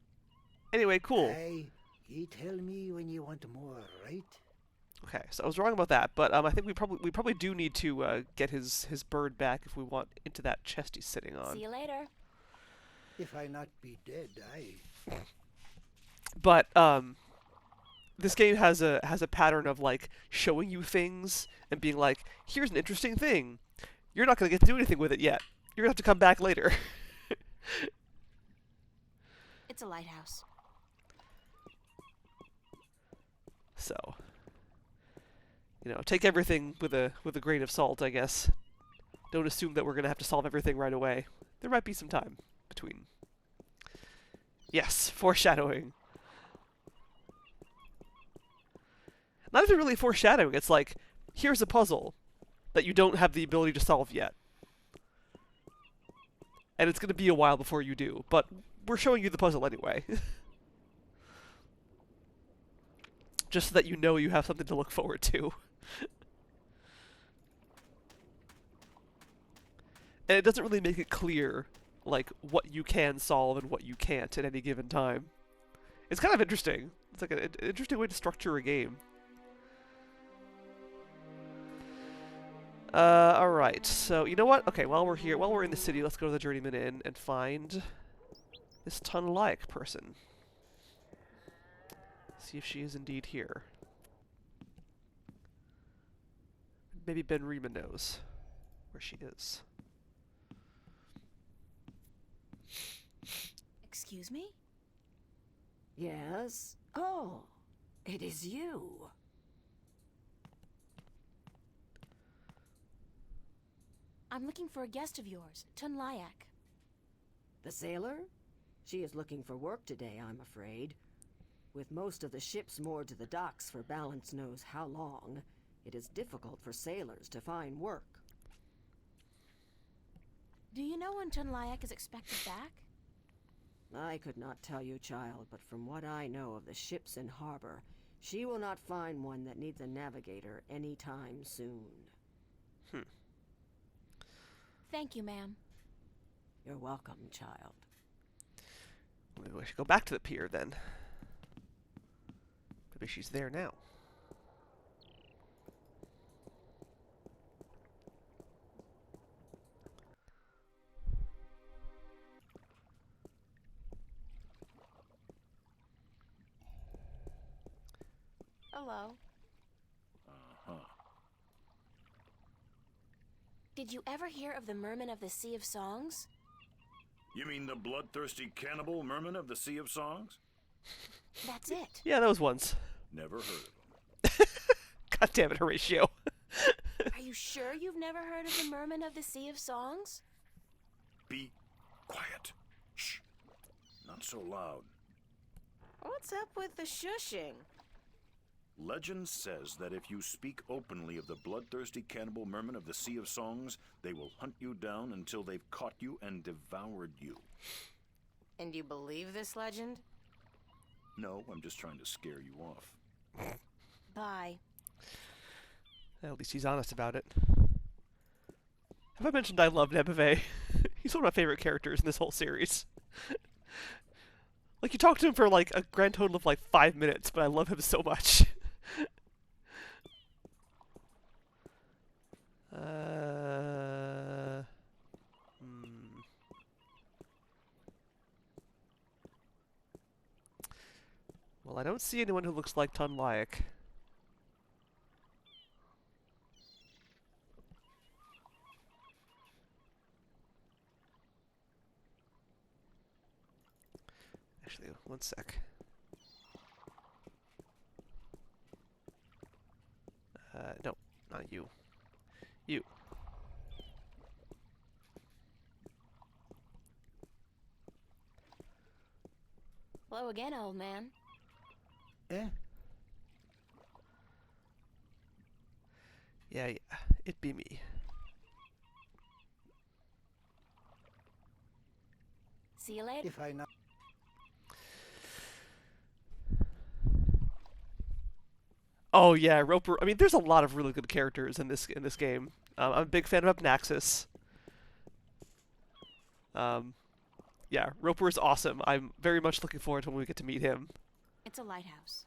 Anyway, cool. Aye, you tell me when you want more, right? Okay, so I was wrong about that, but I think we probably do need to get his bird back if we want into that chest he's sitting on. See you later. If I not be dead, aye. But this game has a pattern of like showing you things and being like, here's an interesting thing. You're not gonna get to do anything with it yet. You're gonna have to come back later. It's a lighthouse. So, take everything with a grain of salt, I guess. Don't assume that we're gonna have to solve everything right away. There might be some time between. Yes, foreshadowing. Not even really foreshadowing. It's like, here's a puzzle that you don't have the ability to solve yet. And it's going to be a while before you do, but we're showing you the puzzle anyway. Just so that you know you have something to look forward to. And it doesn't really make it clear, like, what you can solve and what you can't at any given time. It's kind of interesting. It's like an interesting way to structure a game. Alright, so you know what? Okay, while we're here, while we're in the city, let's go to the Journeyman Inn and find this Tunlaik person. See if she is indeed here. Maybe Ben Rima knows where she is. Excuse me? Yes? Oh, it is you. I'm looking for a guest of yours, Tunlaik. The sailor? She is looking for work today, I'm afraid. With most of the ships moored to the docks for balance knows how long, it is difficult for sailors to find work. Do you know when Tunlaik is expected back? I could not tell you, child, but from what I know of the ships in harbor, she will not find one that needs a navigator any time soon. Thank you, ma'am. You're welcome, child. Maybe we should go back to the pier then. Maybe she's there now. Hello. Uh-huh. Did you ever hear of the Merman of the Sea of Songs? You mean the bloodthirsty cannibal merman of the Sea of Songs? That's it. Yeah, those ones. Never heard of him. God damn it, Horatio. Are you sure you've never heard of the Merman of the Sea of Songs? Be quiet. Shh. Not so loud. What's up with the shushing? Legend says that if you speak openly of the bloodthirsty cannibal merman of the Sea of Songs, they will hunt you down until they've caught you and devoured you. And you believe this legend? No, I'm just trying to scare you off. Bye. At least he's honest about it. Have I mentioned I love Nebeve? He's one of my favorite characters in this whole series. Like, you talk to him for, like, a grand total of, like, 5 minutes, but I love him so much. Well, I don't see anyone who looks like Tunlayak. Actually, one sec. No, not you. You. Hello again, old man. Eh? Yeah, it be me. See you later. If I not... Oh yeah, Roper. I mean, there's a lot of really good characters in this game. I'm a big fan of Naxos. Yeah, Roper is awesome. I'm very much looking forward to when we get to meet him. It's a lighthouse.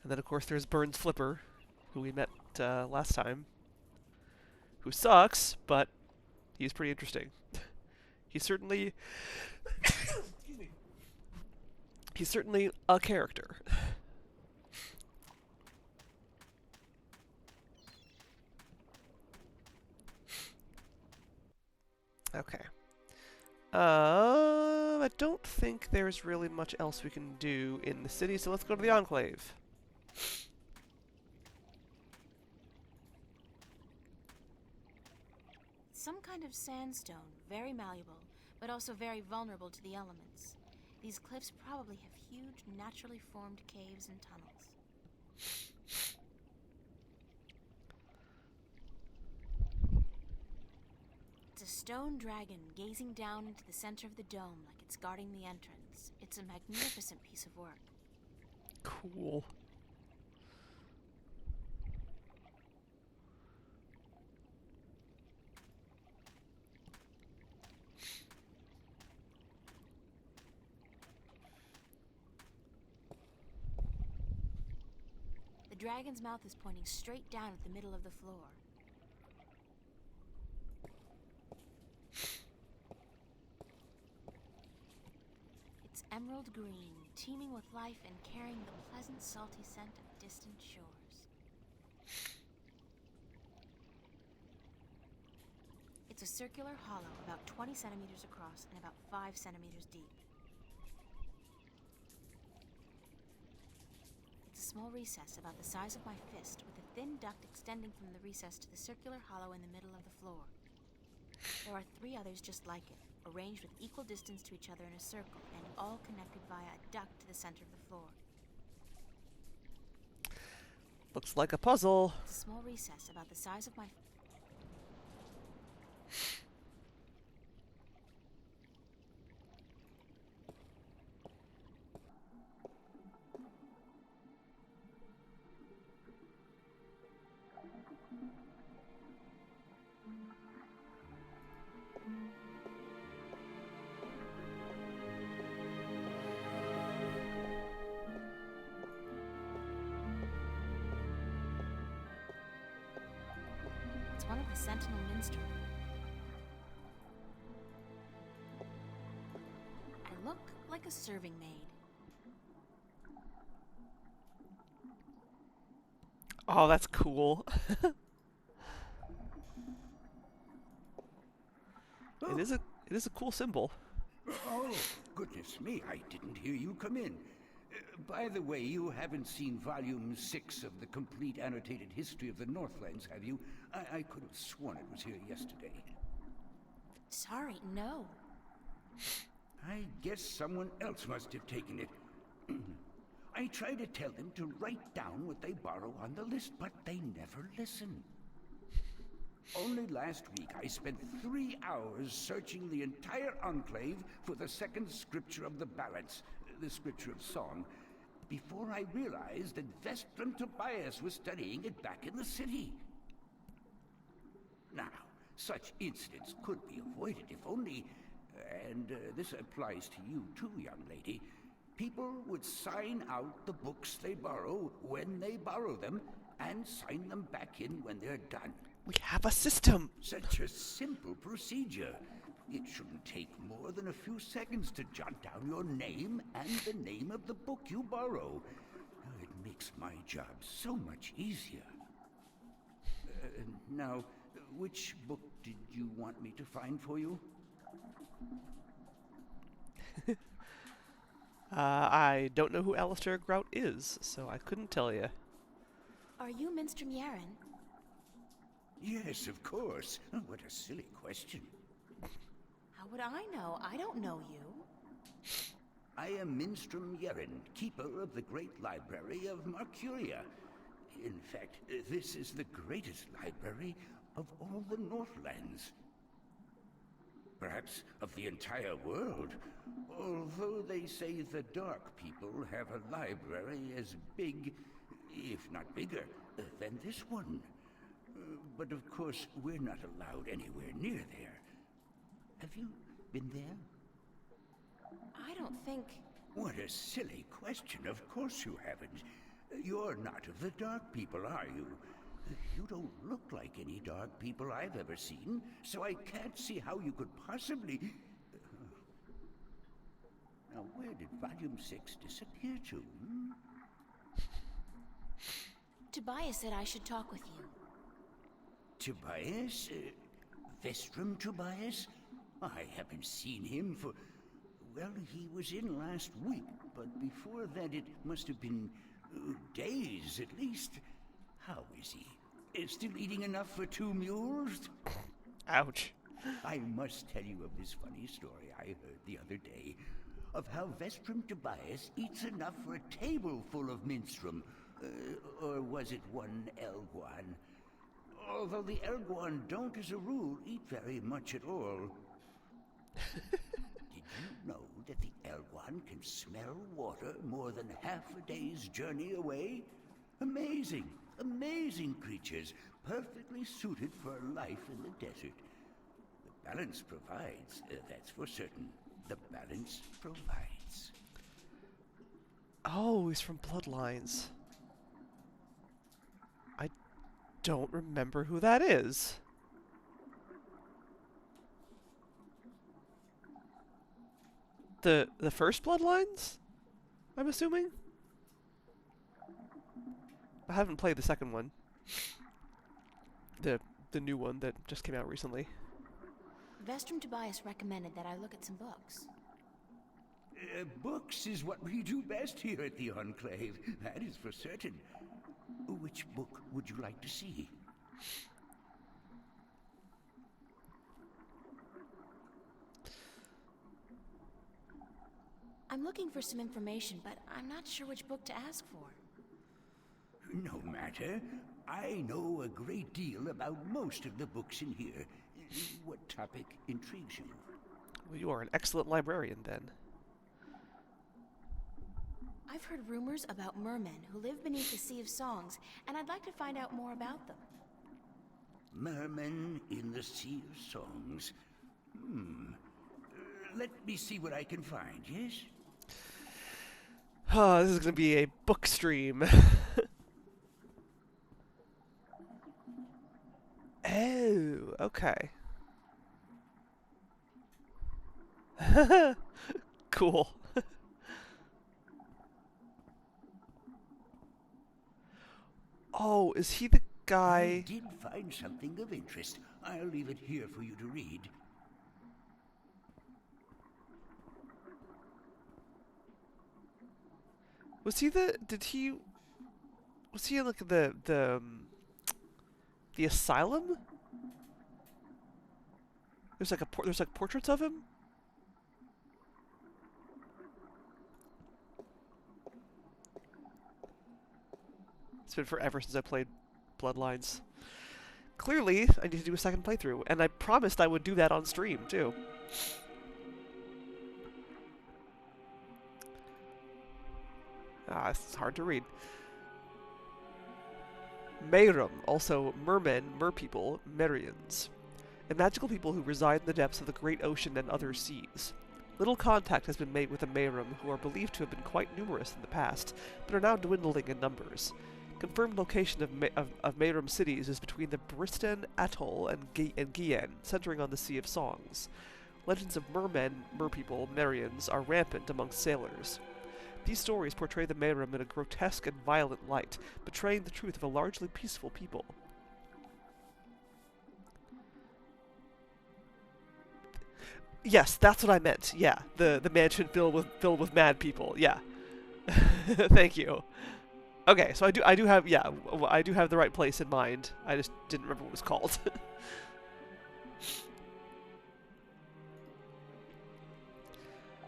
And then, of course, there's Burns Flipper, who we met last time, who sucks, but he's pretty interesting. He's certainly... Excuse me. He's certainly a character. Okay. I don't think there's really much else we can do in the city, so let's go to the Enclave. Some kind of sandstone, very malleable, but also very vulnerable to the elements. These cliffs probably have huge, naturally formed caves and tunnels. It's a stone dragon gazing down into the center of the dome like it's guarding the entrance. It's a magnificent piece of work. Cool. The dragon's mouth is pointing straight down at the middle of the floor. It's emerald green, teeming with life and carrying the pleasant, salty scent of distant shores. It's a circular hollow about 20 centimeters across and about 5 centimeters deep. It's a small recess about the size of my fist, with a thin duct extending from the recess to the circular hollow in the middle of the floor. There are 3 others just like it, arranged with equal distance to each other in a circle, and all connected via a duct to the center of the floor. Looks like a puzzle. It's a small recess about the size of my... one of the Sentinel Minstrel. I look like a serving maid. Oh, that's cool. It is a cool symbol. Oh, goodness me, I didn't hear you come in. By the way, you haven't seen Volume 6 of the Complete Annotated History of the Northlands, have you? I could have sworn it was here yesterday. Sorry, no. I guess someone else must have taken it. I try to tell them to write down what they borrow on the list, but they never listen. Only last week I spent 3 hours searching the entire enclave for the second scripture of the balance, the scripture of song, before I realized that Vestrum Tobias was studying it back in the city. Now, such incidents could be avoided if only, and this applies to you too, young lady, people would sign out the books they borrow when they borrow them and sign them back in when they're done. We have a system. Such a simple procedure. It shouldn't take more than a few seconds to jot down your name and the name of the book you borrow. It makes my job so much easier. Now, which book did you want me to find for you? I don't know who Alistair Grout is, so I couldn't tell you. Are you Minstrom Yaren? Yes, of course. Oh, what a silly question. How would I know? I don't know you. I am Minstrom Yaren, keeper of the great library of Mercuria. In fact, this is the greatest library of all the Northlands. Perhaps of the entire world. Although they say the Dark People have a library as big, if not bigger, than this one. But of course, we're not allowed anywhere near there. Have you been there? I don't think... What a silly question. Of course you haven't. You're not of the Dark People, are you? You don't look like any Dark People I've ever seen, so I can't see how you could possibly... Now, where did Volume 6 disappear to? Tobias said I should talk with you. Tobias? Vestrum Tobias? I haven't seen him for... Well, he was in last week, but before that it must have been days at least. How is he? Still eating enough for 2 mules? Ouch. I must tell you of this funny story I heard the other day, of how Vestrum Tobias eats enough for a table full of minstrum. Or was it one Elguan? Although the Elguan don't, as a rule, eat very much at all. Did you know that the Elguan can smell water more than half a day's journey away? Amazing, amazing creatures, perfectly suited for life in the desert. The balance provides, that's for certain. The balance provides. Oh, he's from Bloodlines. I don't remember who that is. The first Bloodlines? I'm assuming? I haven't played the second one. The new one that just came out recently. Vestrum Tobias recommended that I look at some books. Books is what we do best here at the Enclave, that is for certain. Which book would you like to see? I'm looking for some information, but I'm not sure which book to ask for. No matter. I know a great deal about most of the books in here. What topic intrigues you? Well, you are an excellent librarian, then. I've heard rumors about mermen who live beneath the Sea of Songs, and I'd like to find out more about them. Mermen in the Sea of Songs. Let me see what I can find, yes? Oh, this is going to be a book stream. Oh, okay. Cool. Oh, is he the I guy? did find something of interest. I'll leave it here for you to read. Was he the? Did he? Was he like the asylum? There's like there's like portraits of him. It's been forever since I played Bloodlines. Clearly, I need to do a second playthrough, and I promised I would do that on stream too. Ah, it's hard to read. Mayrum, also mermen, merpeople, Merians. A magical people who reside in the depths of the great ocean and other seas. Little contact has been made with the Mayrum, who are believed to have been quite numerous in the past, but are now dwindling in numbers. Confirmed location of Mayrum cities is between the Bristan Atoll and Gien, centering on the Sea of Songs. Legends of mermen, merpeople, Merians are rampant amongst sailors. These stories portray the Mayrum in a grotesque and violent light, betraying the truth of a largely peaceful people. Yes, that's what I meant. Yeah, the mansion filled with mad people. Yeah. Thank you. Okay, so I do have I do have the right place in mind. I just didn't remember what it was called.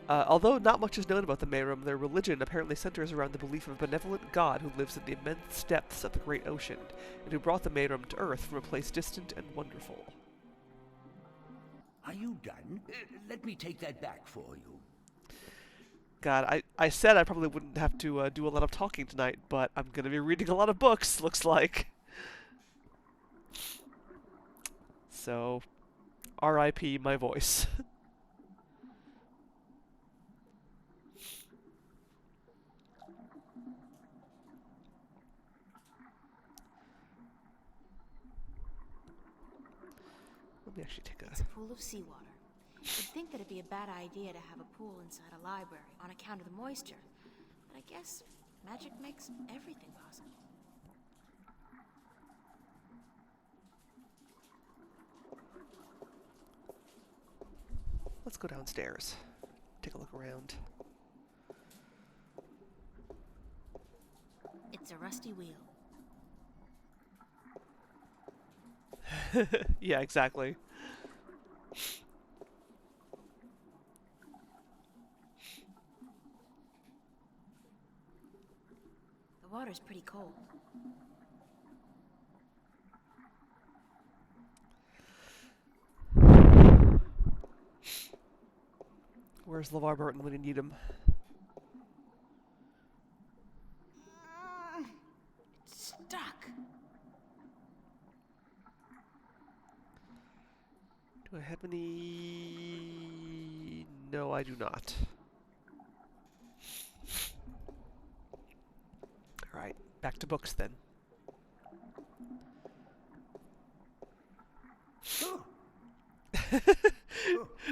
Although not much is known about the Mayrum, their religion apparently centers around the belief of a benevolent god who lives in the immense depths of the great ocean, and who brought the Mayrum to Earth from a place distant and wonderful. Are you done? Let me take that back for you. God, I said I probably wouldn't have to do a lot of talking tonight, but I'm going to be reading a lot of books, looks like. So, R.I.P. my voice. Let me actually take a... It's a pool of seawater. You'd think that it'd be a bad idea to have a pool inside a library on account of the moisture. But I guess magic makes everything possible. Let's go downstairs. Take a look around. It's a rusty wheel. Yeah, exactly. The water's pretty cold. Where's LeVar Burton when you need him? It's stuck. Do I have any... No, I do not. Alright, back to books then.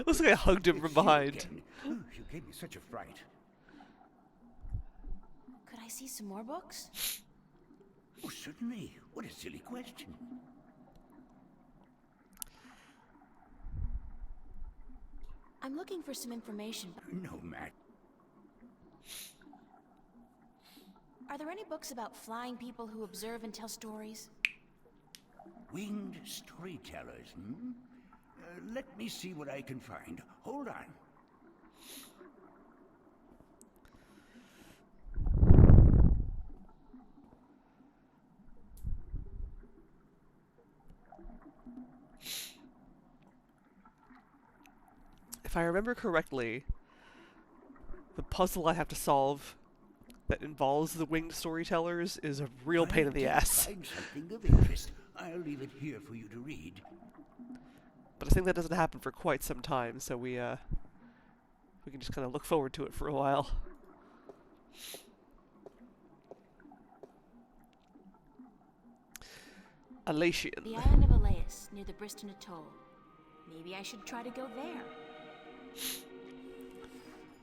Looks like I hugged him from behind. You gave me such a fright. Could I see some more books? Oh, certainly. What a silly question. I'm looking for some information. No, Matt. Are there any books about flying people who observe and tell stories? Winged storytellers, hmm? Let me see what I can find. Hold on. If I remember correctly, the puzzle I have to solve that involves the winged storytellers is a real pain in the ass. Find something of interest. I'll leave it here for you to read. But I think that doesn't happen for quite some time, so we can just kind of look forward to it for a while. Alatian. The island of Alea. abyss near the Briston Atoll. Maybe I should try to go there.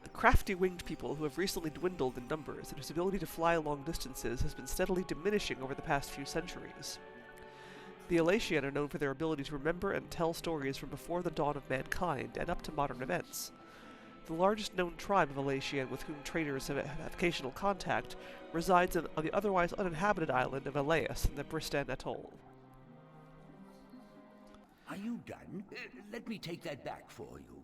The crafty winged people who have recently dwindled in numbers and whose ability to fly long distances has been steadily diminishing over the past few centuries. The Elatian are known for their ability to remember and tell stories from before the dawn of mankind and up to modern events. The largest known tribe of Elatian with whom traders have occasional contact resides on the otherwise uninhabited island of Elias in the Briston Atoll. Are you done? Let me take that back for you.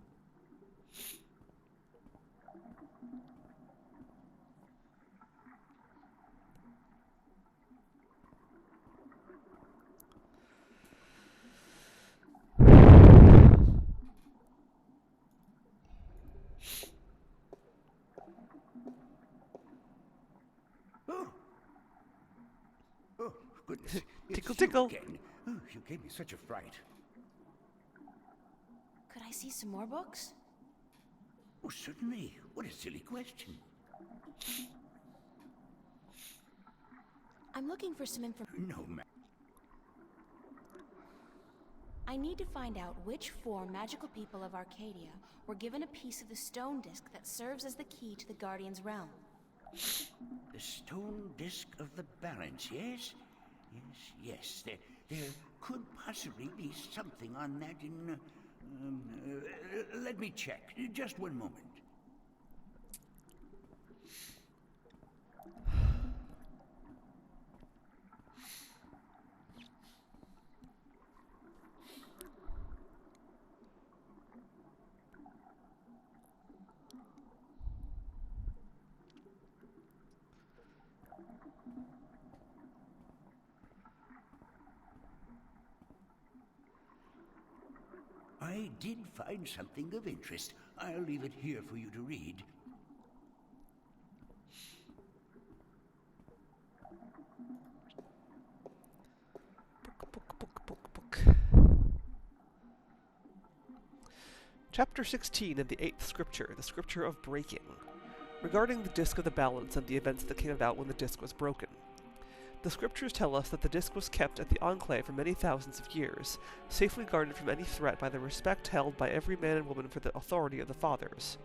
Oh, goodness. Tickle, It's you tickle. again. Oh, you gave me such a fright. Could I see some more books? Oh, certainly. What a silly question. I'm looking for some information. No, ma'am. I need to find out which 4 magical people of Arcadia were given a piece of the stone disc that serves as the key to the Guardian's realm. The stone disc of the balance, yes? Yes. There could possibly be something on that in... let me check. Just one moment. I did find something of interest. I'll leave it here for you to read. Book. Chapter 16 in the 8th Scripture, the Scripture of Breaking. Regarding the Disc of the Balance and the events that came about when the disc was broken. The scriptures tell us that the disc was kept at the Enclave for many thousands of years, safely guarded from any threat by the respect held by every man and woman for the authority of the Fathers.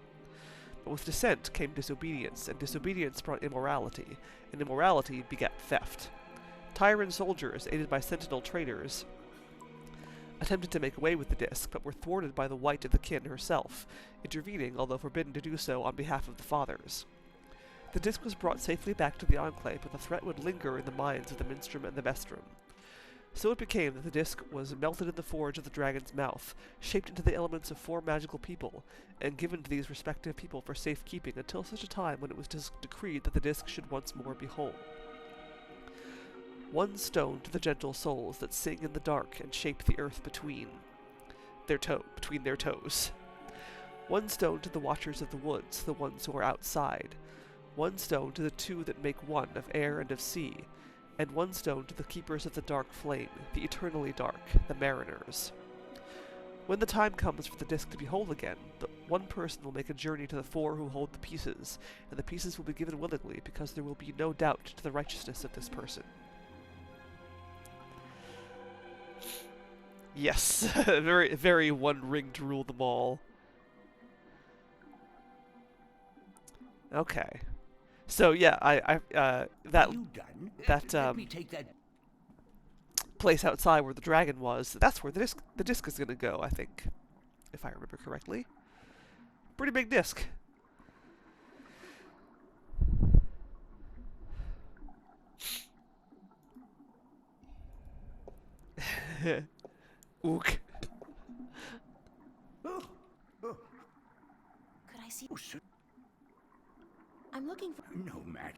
But with dissent came disobedience, and disobedience brought immorality, and immorality begat theft. Tyrant soldiers, aided by sentinel traders, attempted to make away with the disc, but were thwarted by the Wight of the Kin herself, intervening, although forbidden to do so, on behalf of the Fathers. The disc was brought safely back to the Enclave, but the threat would linger in the minds of the Minstrum and the Vestrum. So it became that the disc was melted in the forge of the dragon's mouth, shaped into the elements of 4 magical people, and given to these respective people for safekeeping until such a time when it was decreed that the disc should once more be whole. 1 stone to the gentle souls that sing in the dark and shape the earth between their toes. 1 stone to the watchers of the woods, the ones who are outside. 1 stone to the 2 that make one of air and of sea, and 1 stone to the keepers of the dark flame, the eternally dark, the mariners. When the time comes for the disc to be whole again, the 1 person will make a journey to the 4 who hold the pieces, and the pieces will be given willingly because there will be no doubt to the righteousness of this person. Yes, very, very 1 ring to rule them all. Okay. So yeah, that Are you done? that Let me take that. place outside where the dragon was, that's where the disc is gonna go, I think, if I remember correctly. Pretty big disc. Ook. Oh, Could I see? oh, sir. I'm looking for. No, Matt.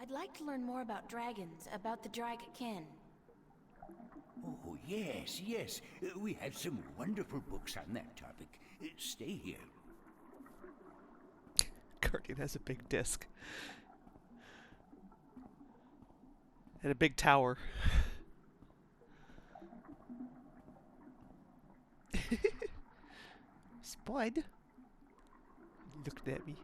I'd like to learn more about dragons, about the Dragakin. Oh, yes. We have some wonderful books on that topic. Stay here. Guardian has a big disc. And a big tower. Spud? Looked at me.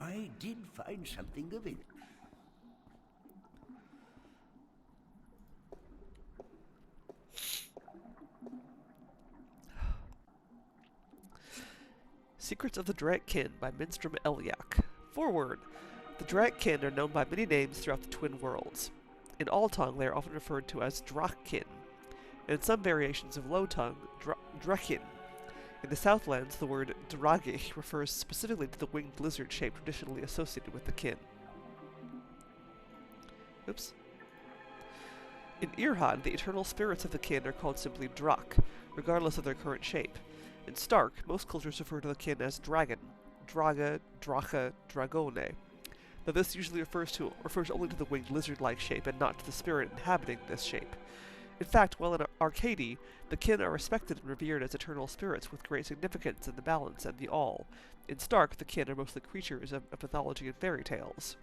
I did find something of it. Secrets of the Drakekin by Minstrom Elyak. Forward! The Drakekin are known by many names throughout the Twin Worlds. In All Tongue, they are often referred to as Drakkin, and in some variations of Low Tongue, Drakin. In the Southlands, the word Dragi refers specifically to the winged lizard shape traditionally associated with the kin. Oops. In Irhan, the eternal spirits of the kin are called simply Drak, regardless of their current shape. In Stark, most cultures refer to the kin as dragon, Draga, Dracha, Dragone, though this usually refers only to the winged lizard-like shape and not to the spirit inhabiting this shape. In fact, while in Arcady, the kin are respected and revered as eternal spirits with great significance in the balance and the all. In Stark, the kin are mostly creatures of mythology and fairy tales.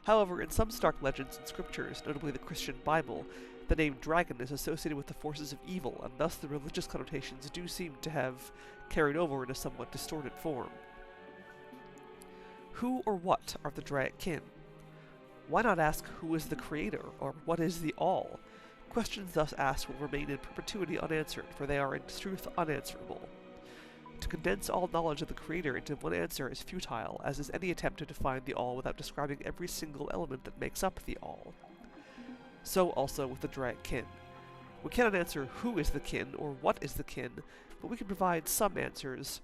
However, in some Stark legends and scriptures, notably the Christian Bible, the name dragon is associated with the forces of evil, and thus the religious connotations do seem to have carried over in a somewhat distorted form. Who or what are the Draken? Why not ask who is the creator, or what is the all? Questions thus asked will remain in perpetuity unanswered, for they are in truth unanswerable. To condense all knowledge of the creator into one answer is futile, as is any attempt to define the all without describing every single element that makes up the all. So also with the Draken. We cannot answer who is the kin, or what is the kin, but we can provide some answers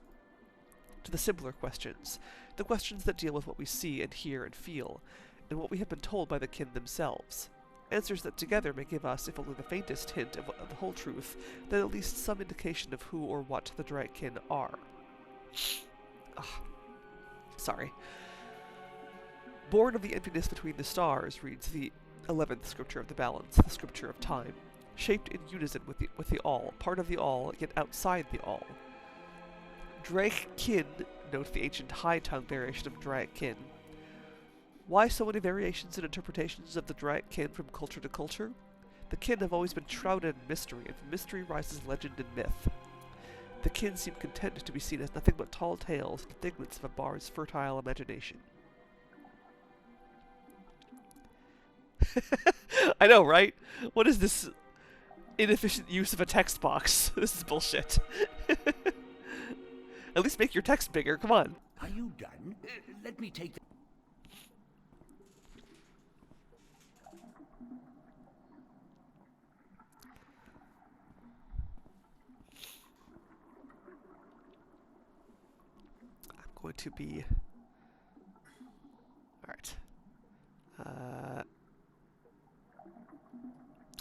to the simpler questions, the questions that deal with what we see and hear and feel, and what we have been told by the kin themselves. Answers that together may give us, if only the faintest hint of the whole truth, then at least some indication of who or what the Draken are. Sorry. Born of the emptiness between the stars, reads the 11th scripture of the balance, the scripture of time, shaped in unison with the all, part of the all, yet outside the all. Drakekin, note the ancient high tongue variation of Drakekin. Why so many variations and interpretations of the Drakekin from culture to culture? The kin have always been shrouded in mystery, and from mystery rises legend and myth. The kin seem content to be seen as nothing but tall tales and figments of a bard's fertile imagination. I know, right? What is this inefficient use of a text box? This is bullshit. At least make your text bigger, come on. Are you done? Let me take the... I'm going to be... Alright.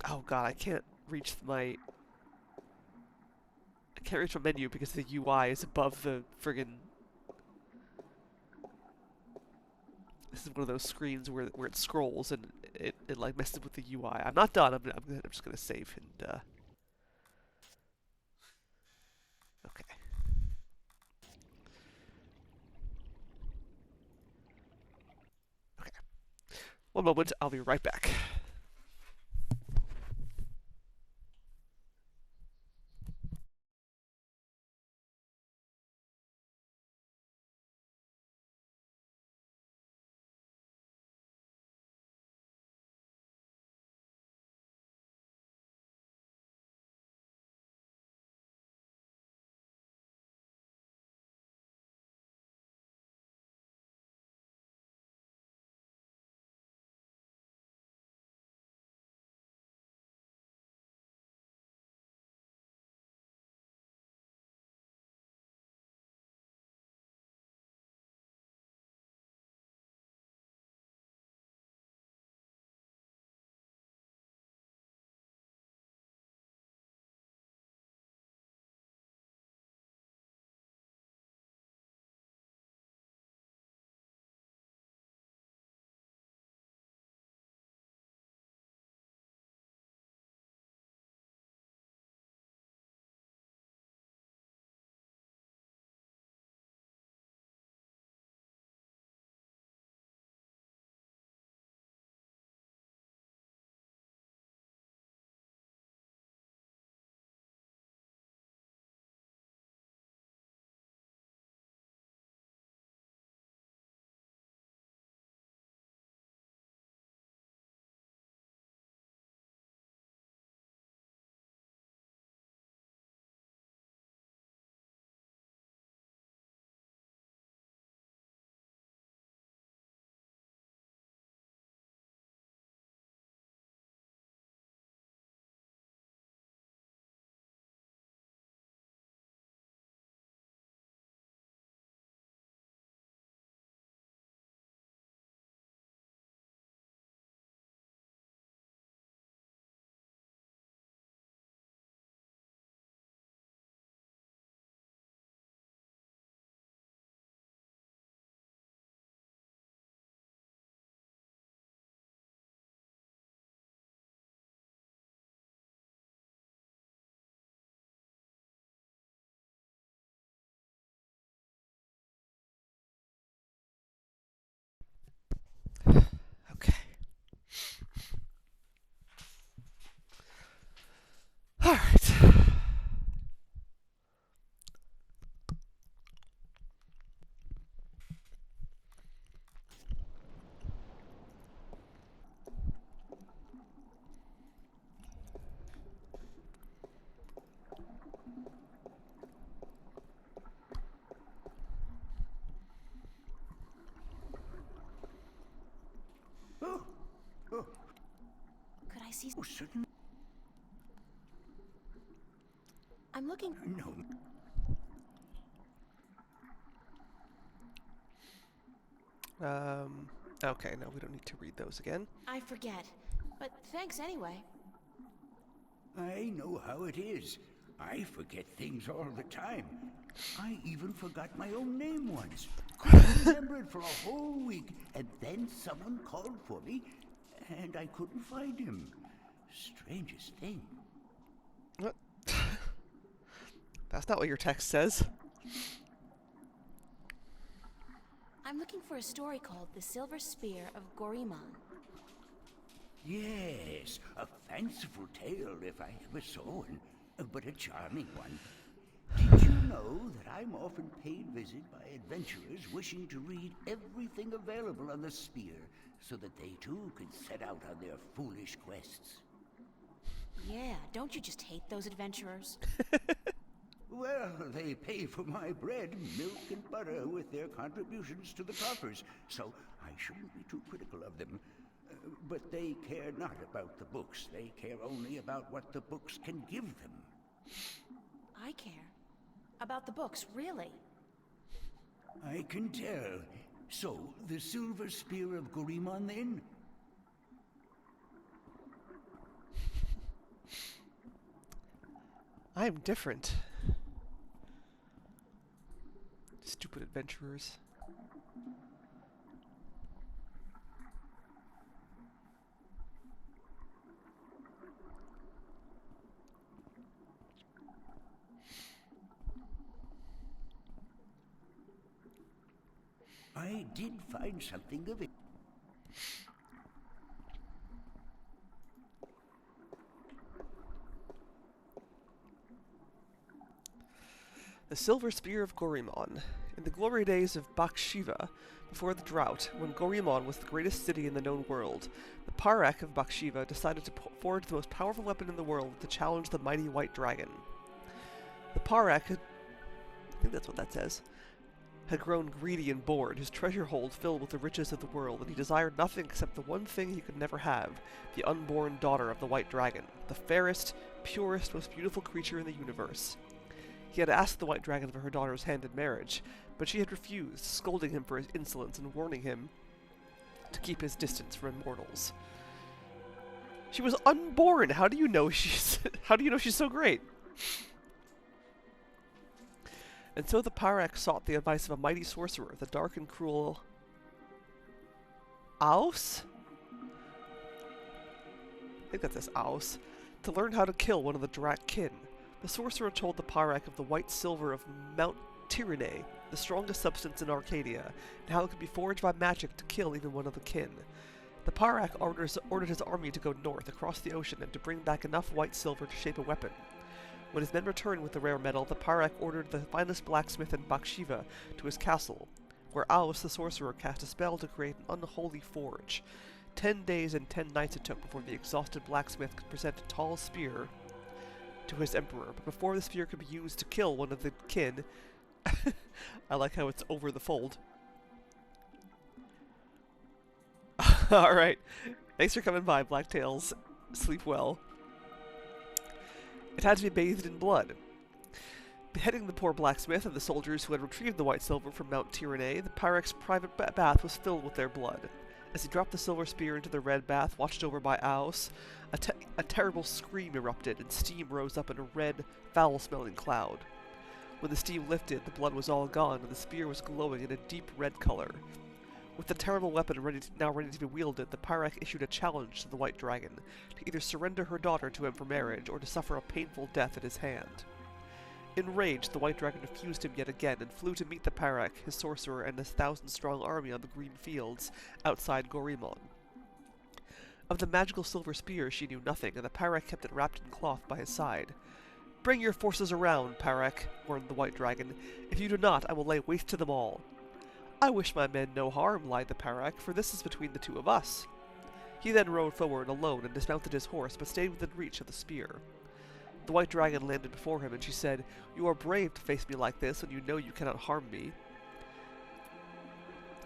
Oh god, I can't reach my... I can't reach my menu because the UI is above the friggin... This is one of those screens where it scrolls and it like messes with the UI. I'm not done. I'm just gonna save and okay. Okay. One moment. I'll be right back. see... Oh, certainly. I'm looking... No. Okay, no, we don't need to read those again. I forget. But thanks anyway. I know how it is. I forget things all the time. I even forgot my own name once. Couldn't remember it for a whole week, and then someone called for me, and I couldn't find him. Strangest thing. What? That's not what your text says. I'm looking for a story called The Silver Spear of Gorimon. Yes, a fanciful tale if I ever saw one, but a charming one. Did you know that I'm often paid visit by adventurers wishing to read everything available on the spear so that they too can set out on their foolish quests? Yeah, don't you just hate those adventurers? Well, they pay for my bread, milk, and butter with their contributions to the coffers, so I shouldn't be too critical of them. But they care not about the books. They care only about what the books can give them. I care. About the books, really. I can tell. So, the Silver Spear of Gorimon, then? I'm different. Stupid adventurers. I did find something of it. The Silver Spear of Gorimon. In the glory days of Bakshiva, before the drought, when Gorimon was the greatest city in the known world, the Parak of Bakshiva decided to forge the most powerful weapon in the world to challenge the mighty white dragon. The Parak, I think that's what that says, had grown greedy and bored, his treasure hold filled with the riches of the world, and he desired nothing except the one thing he could never have, the unborn daughter of the white dragon, the fairest, purest, most beautiful creature in the universe. He had asked the white dragon for her daughter's hand in marriage, but she had refused, scolding him for his insolence and warning him to keep his distance from immortals. She was unborn! How do you know she's so great? And so the Parak sought the advice of a mighty sorcerer, the dark and cruel Aus? I think that says Aus, to learn how to kill one of the Drak kin. The sorcerer told the Parak of the white silver of Mount Tyranny, the strongest substance in Arcadia, and how it could be forged by magic to kill even one of the kin. The Parak ordered his army to go north across the ocean and to bring back enough white silver to shape a weapon. When his men returned with the rare metal, the Parak ordered the finest blacksmith in Bakshiva to his castle, where Aus the sorcerer cast a spell to create an unholy forge. 10 days and 10 nights it took before the exhausted blacksmith could present a tall spear to his emperor, but before the spear could be used to kill one of the kin... I like how it's over the fold. Alright. Thanks for coming by, Blacktails. Sleep well. It had to be bathed in blood. Beheading the poor blacksmith and the soldiers who had retrieved the white silver from Mount Tyranny, the Parak's private bath was filled with their blood. As he dropped the silver spear into the red bath, watched over by Aus, a terrible scream erupted, and steam rose up in a red, foul-smelling cloud. When the steam lifted, the blood was all gone, and the spear was glowing in a deep red color. With the terrible weapon now ready to be wielded, the Parak issued a challenge to the White Dragon, to either surrender her daughter to him for marriage, or to suffer a painful death at his hand. Enraged, the White Dragon refused him yet again, and flew to meet the Parak, his sorcerer, and his 1,000-strong army on the green fields outside Gorimon. Of the magical silver spear she knew nothing, and the Parak kept it wrapped in cloth by his side. "Bring your forces around, Parak," warned the White Dragon. "If you do not, I will lay waste to them all." "I wish my men no harm," lied the Parak, "for this is between the two of us." He then rode forward alone and dismounted his horse, but stayed within reach of the spear. The White Dragon landed before him, and she said, "You are brave to face me like this, when you know you cannot harm me."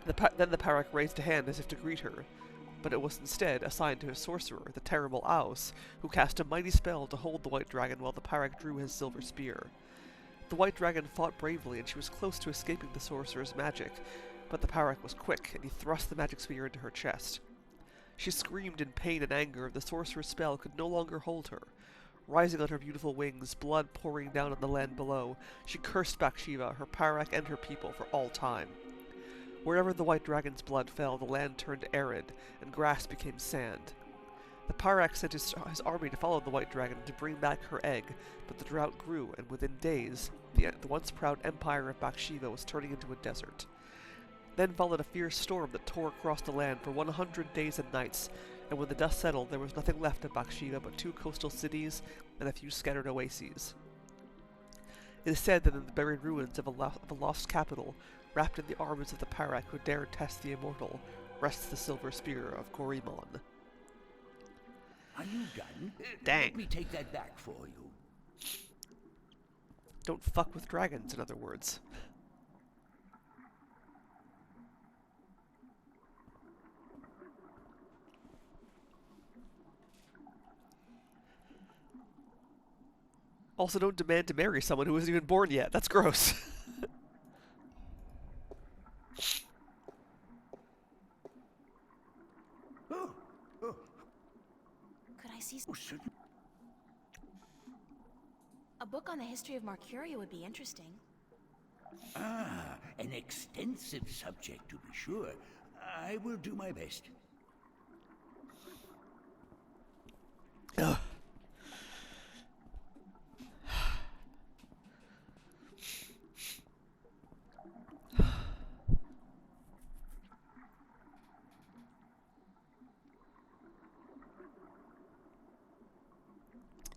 Then the Parak raised a hand as if to greet her. but it was instead assigned to a sorcerer, the terrible Aus, who cast a mighty spell to hold the white dragon while the Pyrak drew his silver spear. The white dragon fought bravely, and she was close to escaping the sorcerer's magic, but the Pyrak was quick, and he thrust the magic spear into her chest. She screamed in pain and anger, the sorcerer's spell could no longer hold her. Rising on her beautiful wings, blood pouring down on the land below, she cursed Bathsheba, her Pyrak, and her people for all time. Wherever the white dragon's blood fell, the land turned arid, and grass became sand. The Pyrak sent his army to follow the white dragon to bring back her egg, but the drought grew, and within days, the once proud empire of Bathsheba was turning into a desert. Then followed a fierce storm that tore across the land for 100 days and nights, and when the dust settled, there was nothing left of Bathsheba but 2 coastal cities and a few scattered oases. It is said that in the buried ruins of a lost capital, wrapped in the arms of the Pyrak who dared test the immortal, rests the silver spear of Gorimon. Are you done? Dang. Let me take that back for you. Don't fuck with dragons, in other words. Also, don't demand to marry someone who isn't even born yet. That's gross. Could I see Oh, certainly. a book on the history of Marcuria would be interesting. Ah, an extensive subject to be sure. I will do my best. Ugh.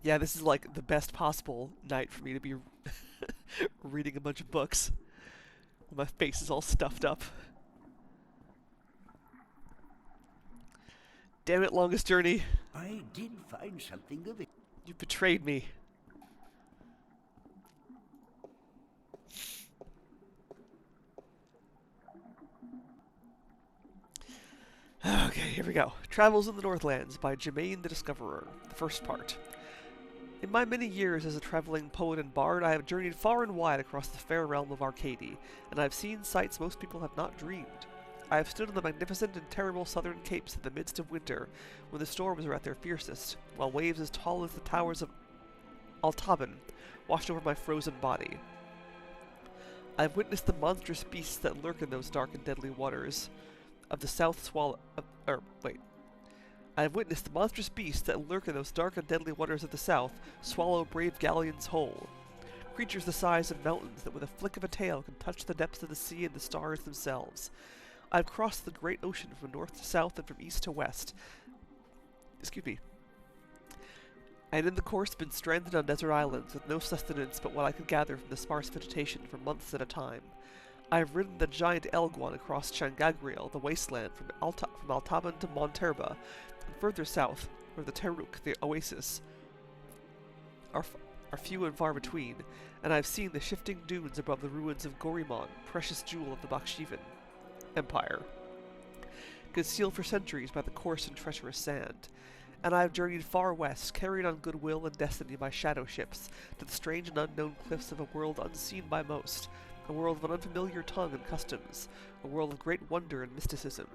Yeah, this is like the best possible night for me to be reading a bunch of books. My face is all stuffed up. Damn it, Longest Journey. I did find something of it. You betrayed me. Okay, here we go. Travels in the Northlands by Jermaine the Discoverer, the first part. In my many years as a traveling poet and bard, I have journeyed far and wide across the fair realm of Arcady, and I have seen sights most people have not dreamed. I have stood on the magnificent and terrible southern capes in the midst of winter, when the storms are at their fiercest, while waves as tall as the towers of Altaban washed over my frozen body. I have witnessed the monstrous beasts that lurk in those dark and deadly waters of the south I have witnessed the monstrous beasts that lurk in those dark and deadly waters of the south swallow brave galleons whole. Creatures the size of mountains that with a flick of a tail can touch the depths of the sea and the stars themselves. I have crossed the great ocean from north to south and from east to west. And in the course been stranded on desert islands with no sustenance but what I could gather from the sparse vegetation for months at a time. I have ridden the giant Elguan across Changagriel, the wasteland from Altaban to Monterba, and further south, where the Teruk, the oasis, are few and far between, and I have seen the shifting dunes above the ruins of Gorimon, precious jewel of the Bakshivan Empire, concealed for centuries by the coarse and treacherous sand. And I have journeyed far west, carried on goodwill and destiny by shadow ships, to the strange and unknown cliffs of a world unseen by most, a world of an unfamiliar tongue and customs, a world of great wonder and mysticism.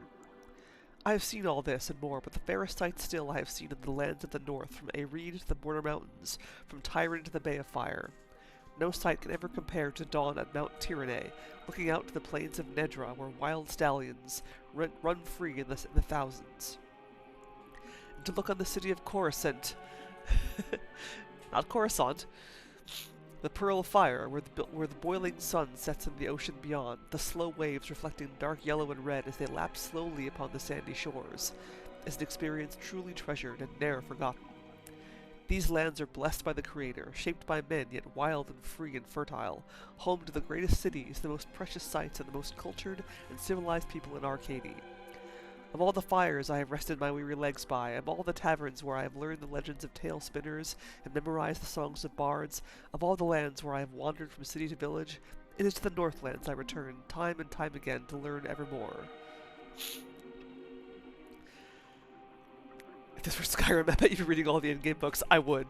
I have seen all this and more, but the fairest sight still I have seen in the lands of the north, from Arid to the border mountains, from Tyran to the Bay of Fire. No sight can ever compare to dawn at Mount Tyranne, looking out to the plains of Nedra, where wild stallions run free in the thousands. And to look on the city of Coruscant, not Coruscant, the Pearl of Fire, where the boiling sun sets in the ocean beyond, the slow waves reflecting dark yellow and red as they lap slowly upon the sandy shores, is an experience truly treasured and ne'er forgotten. These lands are blessed by the Creator, shaped by men yet wild and free and fertile, home to the greatest cities, the most precious sights, and the most cultured and civilized people in Arcady. Of all the fires I have rested my weary legs by, of all the taverns where I have learned the legends of tale spinners and memorized the songs of bards, of all the lands where I have wandered from city to village, it is to the Northlands I return time and time again to learn evermore. this were Skyrim, I bet you'd be reading all the in-game books. I would.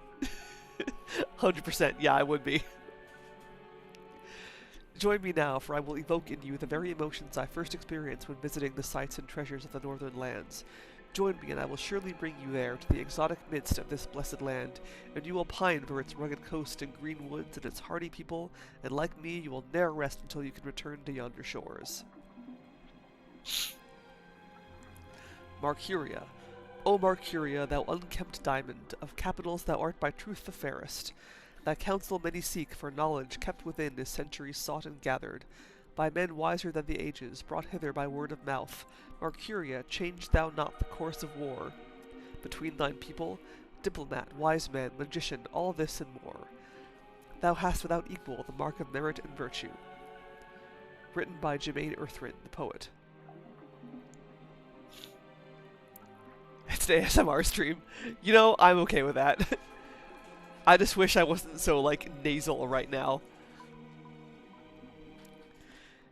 100%, yeah, I would be. Join me now, for I will evoke in you the very emotions I first experienced when visiting the sights and treasures of the northern lands. Join me, and I will surely bring you there, to the exotic midst of this blessed land, and you will pine for its rugged coast and green woods and its hardy people, and like me, you will ne'er rest until you can return to yonder shores. Marcuria. O Marcuria, thou unkempt diamond, of capitals thou art by truth the fairest. Thy counsel many seek, for knowledge kept within is centuries sought and gathered. By men wiser than the ages, brought hither by word of mouth, Marcuria, change thou not the course of war. Between thine people, diplomat, wise man, magician, all this and more. Thou hast without equal the mark of merit and virtue. Written by Jermaine Earthrin, the poet. It's an ASMR stream. You know, I'm okay with that. I just wish I wasn't so, like, nasal right now.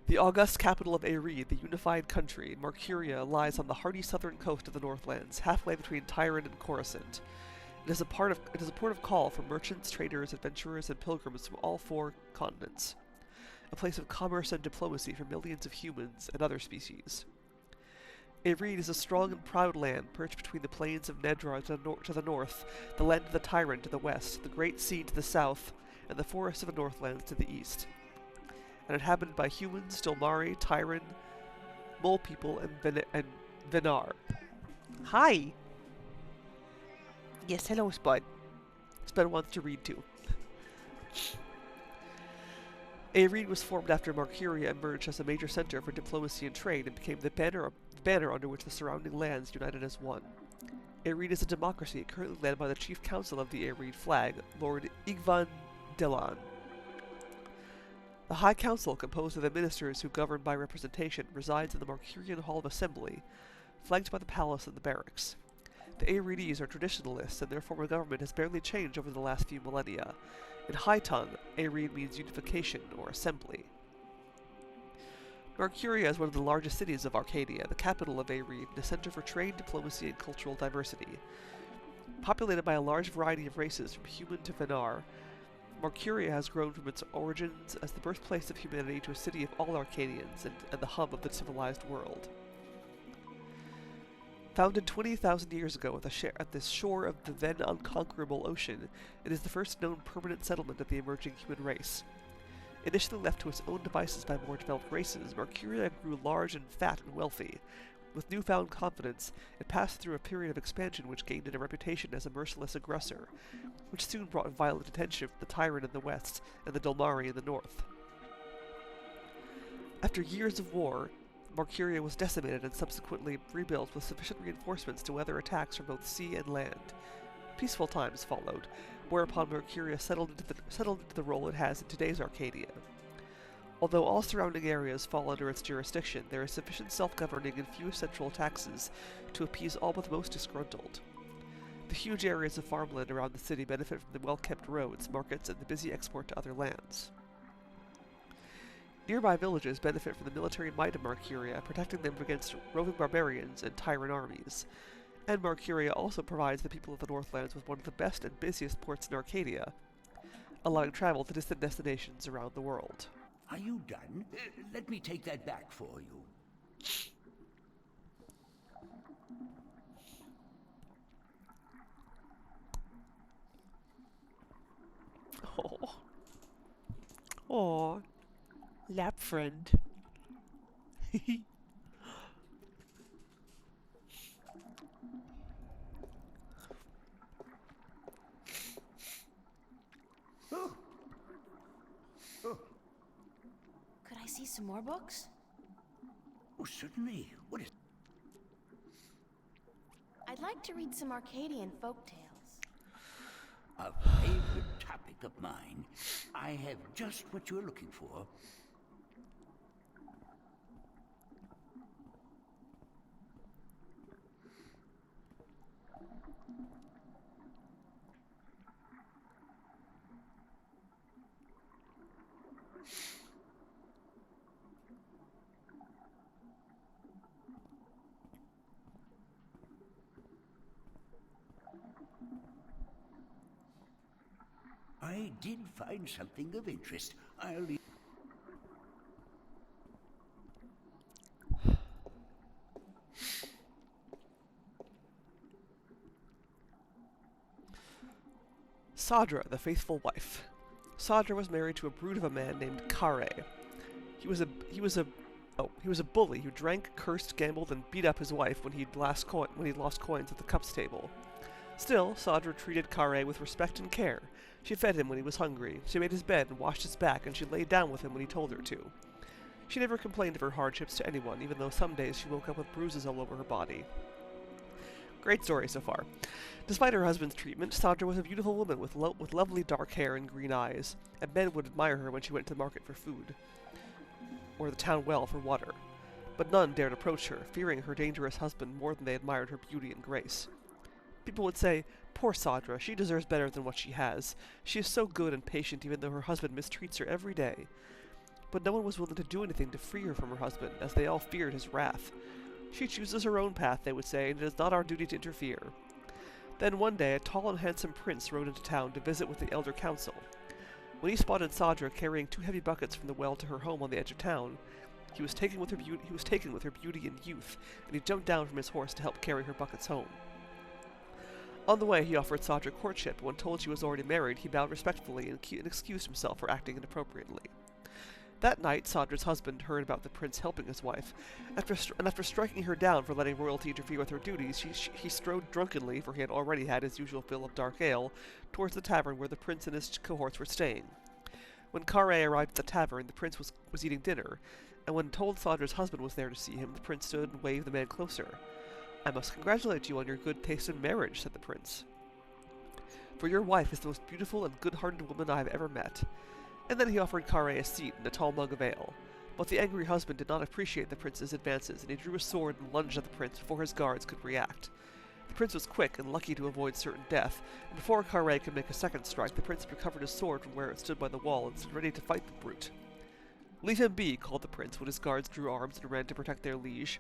The august capital of Aerie, the unified country, Marcuria, lies on the hardy southern coast of the Northlands, halfway between Tyrant and Coruscant. It is a port of call for merchants, traders, adventurers, and pilgrims from all 4 continents. A place of commerce and diplomacy for millions of humans and other species. Aerie is a strong and proud land perched between the plains of Nedra to the north, the land of the Tyrant to the west, the Great Sea to the south, and the forests of the Northlands to the east. And inhabited by humans, Dolmari, Tyran, Mole People, and Venar. Hi! Yes, hello, Spud. Spud wants to read too. Aerie was formed after Marcuria emerged as a major center for diplomacy and trade and became the banner under which the surrounding lands united as one. Aerie is a democracy currently led by the chief counsel of the Aerie flag, Lord Igvan Delan. The High Council, composed of the ministers who govern by representation, resides in the Marcurian Hall of Assembly, flanked by the palace and the barracks. The Aerides are traditionalists, and their form of government has barely changed over the last few millennia. In High Tongue, Aerid means unification or assembly. Marcuria is one of the largest cities of Arcadia, the capital of Aerid, and a center for trade, diplomacy, and cultural diversity. Populated by a large variety of races from human to Venar, Marcuria has grown from its origins as the birthplace of humanity to a city of all Arcadians and the hub of the civilized world. Founded 20,000 years ago at the shore of the then unconquerable ocean, it is the first known permanent settlement of the emerging human race. Initially left to its own devices by more developed races, Marcuria grew large and fat and wealthy. With newfound confidence, it passed through a period of expansion which gained it a reputation as a merciless aggressor, which soon brought violent attention from the Tyrant in the west and the Dolmari in the north. After years of war, Marcuria was decimated and subsequently rebuilt with sufficient reinforcements to weather attacks from both sea and land. Peaceful times followed, whereupon Marcuria settled into the role it has in today's Arcadia. Although all surrounding areas fall under its jurisdiction, there is sufficient self-governing and few central taxes to appease all but the most disgruntled. The huge areas of farmland around the city benefit from the well-kept roads, markets, and the busy export to other lands. Nearby villages benefit from the military might of Marcuria, protecting them against roving barbarians and tyrant armies. And Marcuria also provides the people of the Northlands with one of the best and busiest ports in Arcadia, allowing travel to distant destinations around the world. Are you done? Let me take that back for you. Oh. Oh. Lap friend. Could I see some more books? Oh, certainly. What is... I'd like to read some Arcadian folktales. A favorite topic of mine. I have just what you're looking for. did find something of interest. I'll leave. Sadra, the faithful wife. Sadra was married to a brute of a man named Hooray. He was a bully who drank, cursed, gambled, and beat up his wife when he lost coins at the cups table. Still, Sadra treated Hooray with respect and care. She fed him when he was hungry, she made his bed and washed his back, and she lay down with him when he told her to. She never complained of her hardships to anyone, even though some days she woke up with bruises all over her body. Great story so far. Despite her husband's treatment, Sadra was a beautiful woman with lovely dark hair and green eyes, and men would admire her when she went to the market for food, or the town well for water. But none dared approach her, fearing her dangerous husband more than they admired her beauty and grace. People would say, "Poor Sadra, she deserves better than what she has. She is so good and patient even though her husband mistreats her every day." But no one was willing to do anything to free her from her husband, as they all feared his wrath. "She chooses her own path," they would say, "and it is not our duty to interfere." Then one day a tall and handsome prince rode into town to visit with the elder council. When he spotted Sadra carrying 2 heavy buckets from the well to her home on the edge of town, he was taken with her beauty and youth, and he jumped down from his horse to help carry her buckets home. On the way, he offered Sadra courtship, but when told she was already married, he bowed respectfully and excused himself for acting inappropriately. That night, Sadra's husband heard about the prince helping his wife, and after striking her down for letting royalty interfere with her duties, he strode drunkenly, for he had already had his usual fill of dark ale, towards the tavern where the prince and his cohorts were staying. When Hooray arrived at the tavern, the prince was eating dinner, and when told Sadra's husband was there to see him, the prince stood and waved the man closer. "I must congratulate you on your good taste in marriage," said the prince, "for your wife is the most beautiful and good-hearted woman I have ever met." And then he offered Hooray a seat and a tall mug of ale. But the angry husband did not appreciate the prince's advances, and he drew a sword and lunged at the prince before his guards could react. The prince was quick and lucky to avoid certain death, and before Hooray could make a second strike, the prince had recovered his sword from where it stood by the wall and stood ready to fight the brute. "Leave him be," called the prince when his guards drew arms and ran to protect their liege.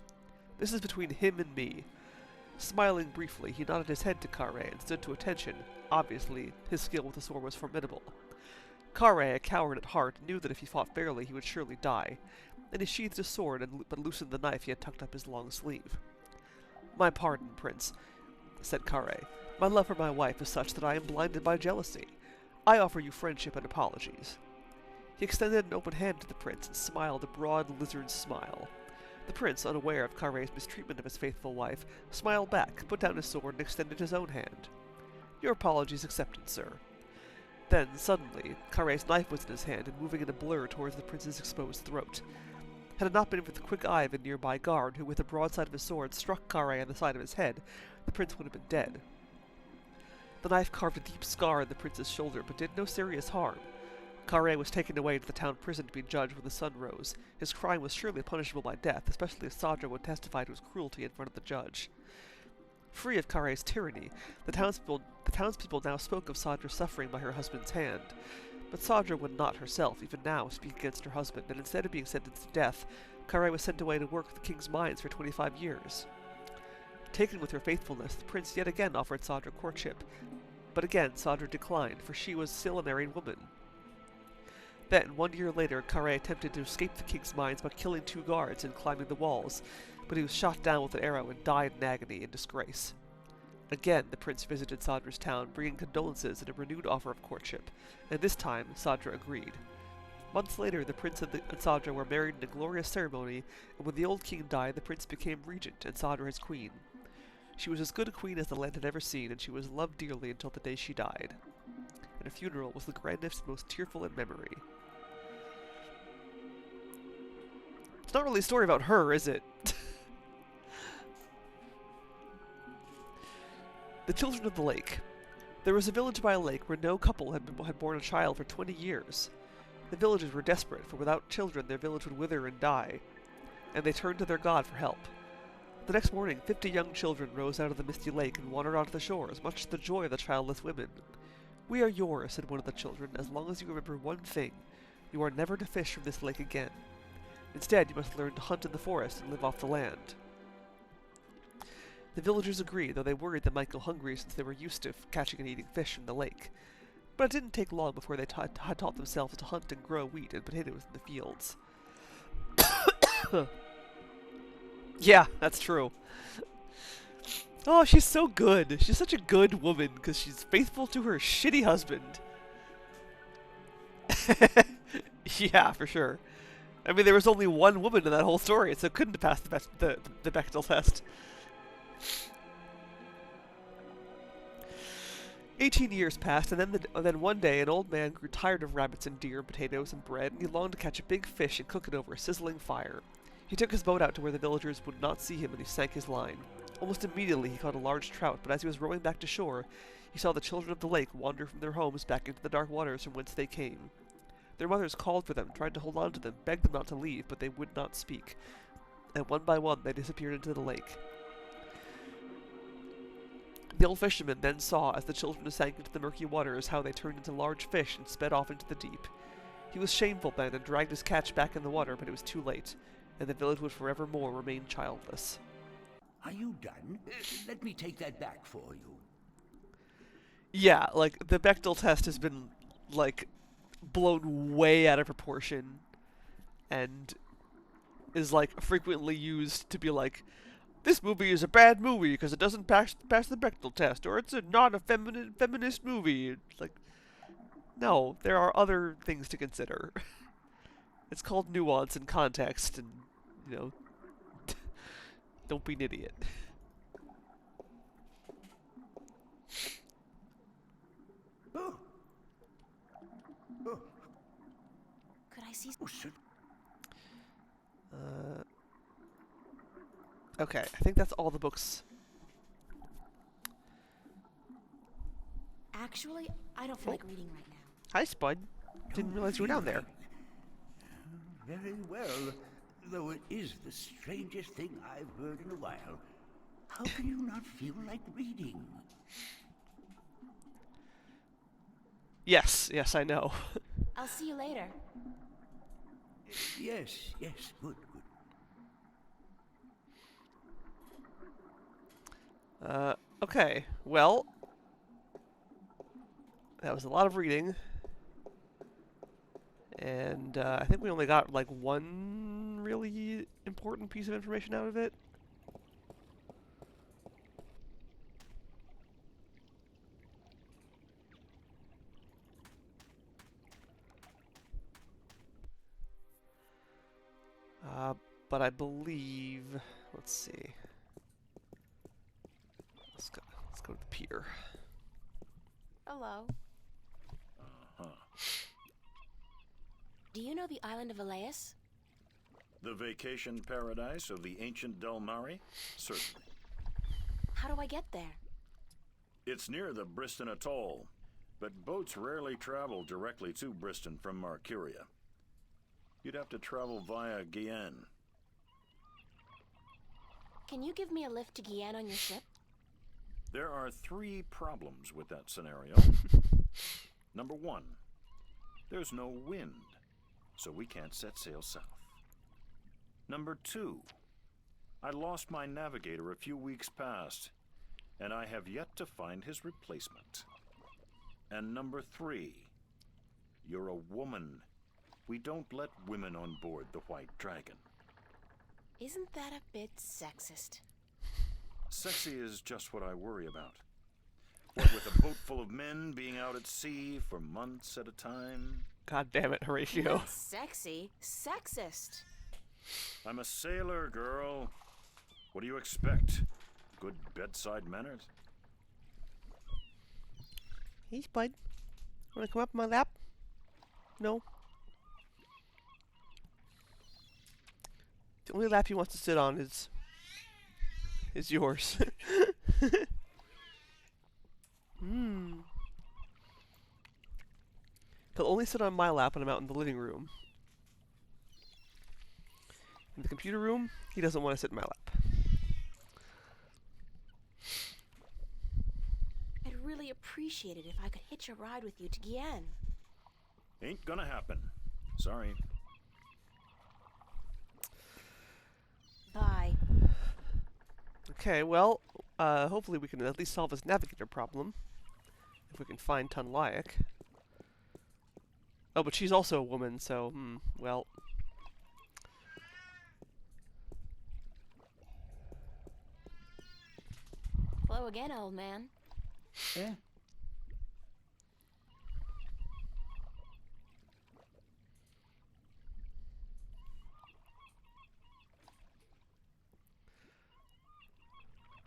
"This is between him and me." Smiling briefly, he nodded his head to Hooray and stood to attention. Obviously, his skill with the sword was formidable. Hooray, a coward at heart, knew that if he fought fairly he would surely die, and he sheathed his sword but loosened the knife he had tucked up his long sleeve. "My pardon, prince," said Hooray. "My love for my wife is such that I am blinded by jealousy. I offer you friendship and apologies." He extended an open hand to the prince and smiled a broad lizard smile. The prince, unaware of Hooray's mistreatment of his faithful wife, smiled back, put down his sword, and extended his own hand. "Your apologies accepted, sir." Then, suddenly, Hooray's knife was in his hand and moving in a blur towards the prince's exposed throat. Had it not been for the quick eye of a nearby guard, who with the broadside of his sword struck Hooray on the side of his head, the prince would have been dead. The knife carved a deep scar in the prince's shoulder, but did no serious harm. Hooray was taken away to the town prison to be judged when the sun rose. His crime was surely punishable by death, especially as Sadra would testify to his cruelty in front of the judge. Free of Hooray's tyranny, the townspeople now spoke of Sadra's suffering by her husband's hand. But Sadra would not herself, even now, speak against her husband, and instead of being sentenced to death, Hooray was sent away to work at the king's mines for 25 years. Taken with her faithfulness, the prince yet again offered Sadra courtship. But again, Sadra declined, for she was still a married woman. Then, 1 year later, Hooray attempted to escape the king's mines by killing 2 guards and climbing the walls, but he was shot down with an arrow and died in agony and disgrace. Again, the prince visited Sadra's town, bringing condolences and a renewed offer of courtship, and this time Sadra agreed. Months later, the prince and Sadra were married in a glorious ceremony, and when the old king died, the prince became regent and Sadra his queen. She was as good a queen as the land had ever seen, and she was loved dearly until the day she died. And her funeral was the grandest and most tearful in memory. It's not really a story about her, is it? The Children of the Lake. There was a village by a lake where no couple had borne a child for 20 years. The villagers were desperate, for without children their village would wither and die, and they turned to their god for help. The next morning, 50 young children rose out of the misty lake and wandered onto the shores, much to the joy of the childless women. "We are yours," said one of the children, "as long as you remember one thing. You are never to fish from this lake again. Instead, you must learn to hunt in the forest and live off the land." The villagers agreed, though they worried they might go hungry since they were used to catching and eating fish from the lake. But it didn't take long before they had taught themselves to hunt and grow wheat and potatoes in the fields. Yeah, that's true. Oh, she's so good. She's such a good woman because she's faithful to her shitty husband. Yeah, for sure. I mean, there was only one woman in that whole story, so it couldn't have passed the Bechdel test. 18 years passed, and then one day an old man grew tired of rabbits and deer, potatoes and bread, and he longed to catch a big fish and cook it over a sizzling fire. He took his boat out to where the villagers would not see him, and he sank his line. Almost immediately he caught a large trout, but as he was rowing back to shore, he saw the children of the lake wander from their homes back into the dark waters from whence they came. Their mothers called for them, tried to hold on to them, begged them not to leave, but they would not speak. And one by one they disappeared into the lake. The old fisherman then saw, as the children sank into the murky waters, how they turned into large fish and sped off into the deep. He was shameful then, and dragged his catch back in the water, but it was too late, and the village would forevermore remain childless. Are you done? Let me take that back for you. Yeah, like, the Bechdel test has been, like, blown way out of proportion, and is, like, frequently used to be like, this movie is a bad movie because it doesn't pass the Bechdel test, or it's not a feminist movie. It's like, no, there are other things to consider. It's called nuance and context, and, you know, don't be an idiot. Oh. Oh. Could I see? Oh, sir. Okay, I think that's all the books. Actually, I don't feel like reading right now. Hi, Spud. Didn't realize you were down there. Very well, though it is the strangest thing I've heard in a while. How can you not feel like reading? Yes, I know. I'll see you later. Yes, good. Okay, well, that was a lot of reading, and I think we only got, like, one really important piece of information out of it. But I believe, let's see. Let's go to the pier. Hello. Do you know the island of Elias? The vacation paradise of the ancient Delmari? Certainly. How do I get there? It's near the Briston Atoll, but boats rarely travel directly to Briston from Marcuria. You'd have to travel via Guyenne. Can you give me a lift to Guyenne on your ship? There are 3 problems with that scenario. Number 1, there's no wind, so we can't set sail south. Number 2, I lost my navigator a few weeks past, and I have yet to find his replacement. And number 3, you're a woman. We don't let women on board the White Dragon. Isn't that a bit sexist? Sexy is just what I worry about. What with a boat full of men being out at sea for months at a time? God damn it, Horatio. Not sexy, sexist. I'm a sailor, girl. What do you expect? Good bedside manners? Hey, Spud. Wanna come up my lap? No? The only lap he wants to sit on is yours. He'll only sit on my lap when I'm out in the living room. In the computer room, he doesn't want to sit in my lap. I'd really appreciate it if I could hitch a ride with you to Guyenne. Ain't gonna happen. Sorry. Bye. Okay, well, hopefully we can at least solve this navigator problem. If we can find Tunlayak. Oh, but she's also a woman, so, well. Hello again, old man. Eh?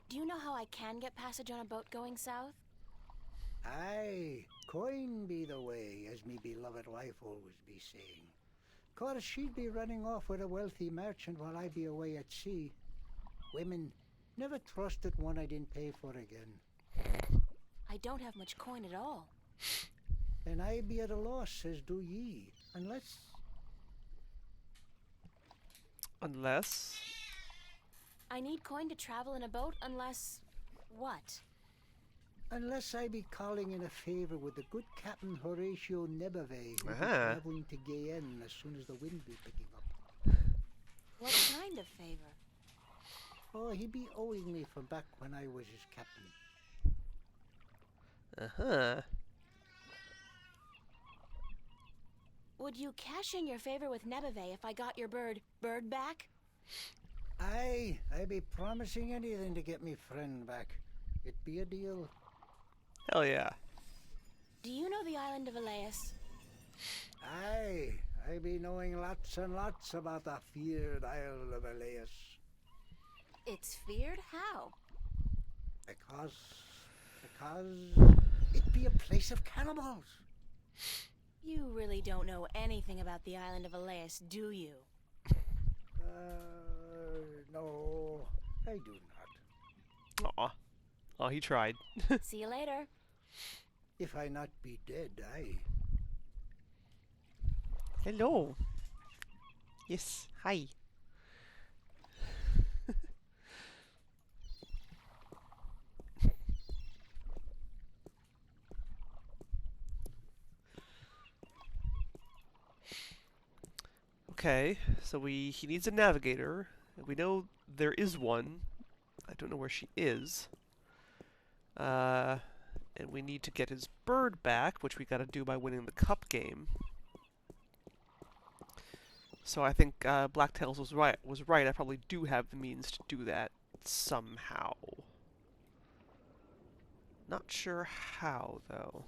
Do you know how I can get passage on a boat going south? Aye, coin be the way, as me beloved wife always be saying. Course she'd be running off with a wealthy merchant while I be away at sea. Women, never trusted one I didn't pay for again. I don't have much coin at all. And I be at a loss, as do ye, unless... Unless... I need coin to travel in a boat unless... what? Unless I be calling in a favor with the good Captain Horatio Nebave, who be Uh-huh. traveling to Guyenne as soon as the wind be picking up. What kind of favor? Oh, he be owing me from back when I was his captain. Uh-huh. Would you cash in your favor with Nebave if I got your bird back? Aye, I be promising anything to get me friend back. It be a deal. Hell yeah. Do you know the island of Elias? Aye, I be knowing lots and lots about the feared Isle of Elias. It's feared? How? Because it be a place of cannibals. You really don't know anything about the island of Elias, do you? No, I do not. Aw. Oh, he tried. See you later. If I not be dead, aye. Hello. Yes, hi. Okay, so he needs a navigator. We know there is one. I don't know where she is. And we need to get his bird back, which we gotta do by winning the cup game. So I think Blacktails was right. I probably do have the means to do that somehow. Not sure how, though.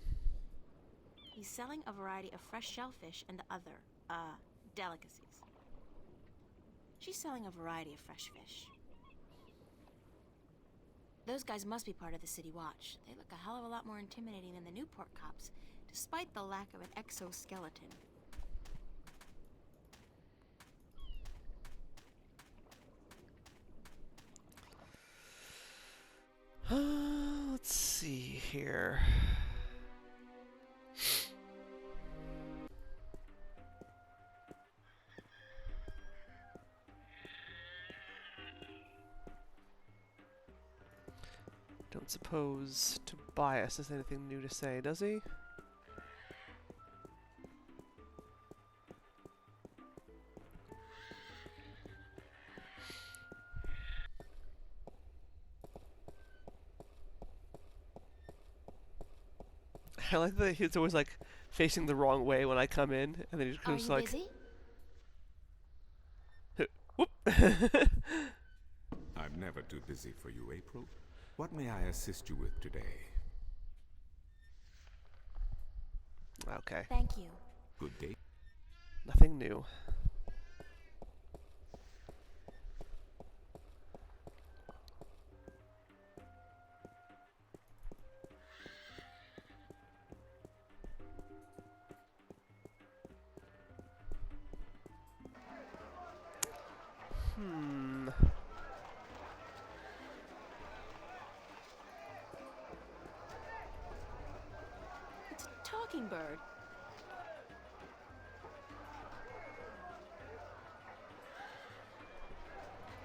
He's selling a variety of fresh shellfish and other, delicacies. She's selling a variety of fresh fish. Those guys must be part of the City Watch. They look a hell of a lot more intimidating than the Newport cops, despite the lack of an exoskeleton. Let's see here. Don't suppose Tobias has anything new to say, does he? I like that he's always like facing the wrong way when I come in, and then he just Are goes you like, busy? whoop. I'm never too busy for you, April. What may I assist you with today? Okay, Thank you. Good day. nothing new. It's a talking bird.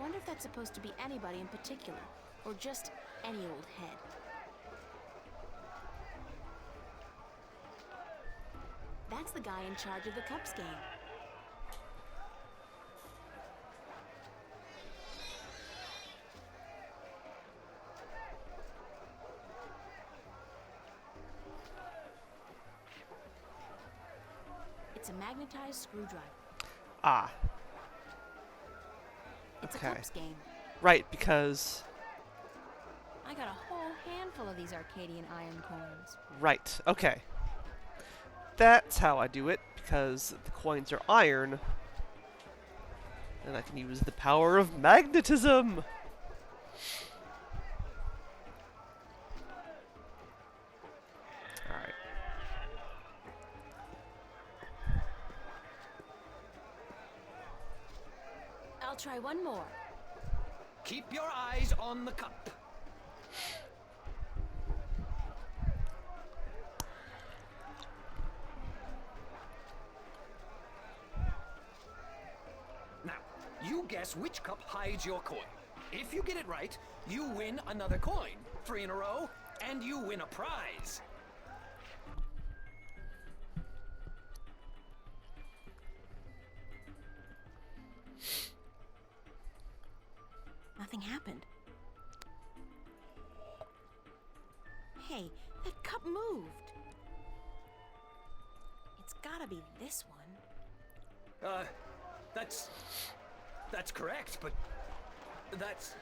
Wonder if that's supposed to be anybody in particular, or just any old head. That's the guy in charge of the Cups game. It's a magnetized screwdriver. Ah, It's okay. a cups game. Right, because... I got a whole handful of these Arcadian iron coins. Right, okay. That's how I do it, because the coins are iron. And I can use the power of magnetism! Alright. I'll try one more. Keep your eyes on the cup. Now, you guess which cup hides your coin. If you get it right, you win another coin. 3 in a row, and you win a prize. Nothing happened. Hey, that cup moved. It's gotta be this one. That's correct, but that's...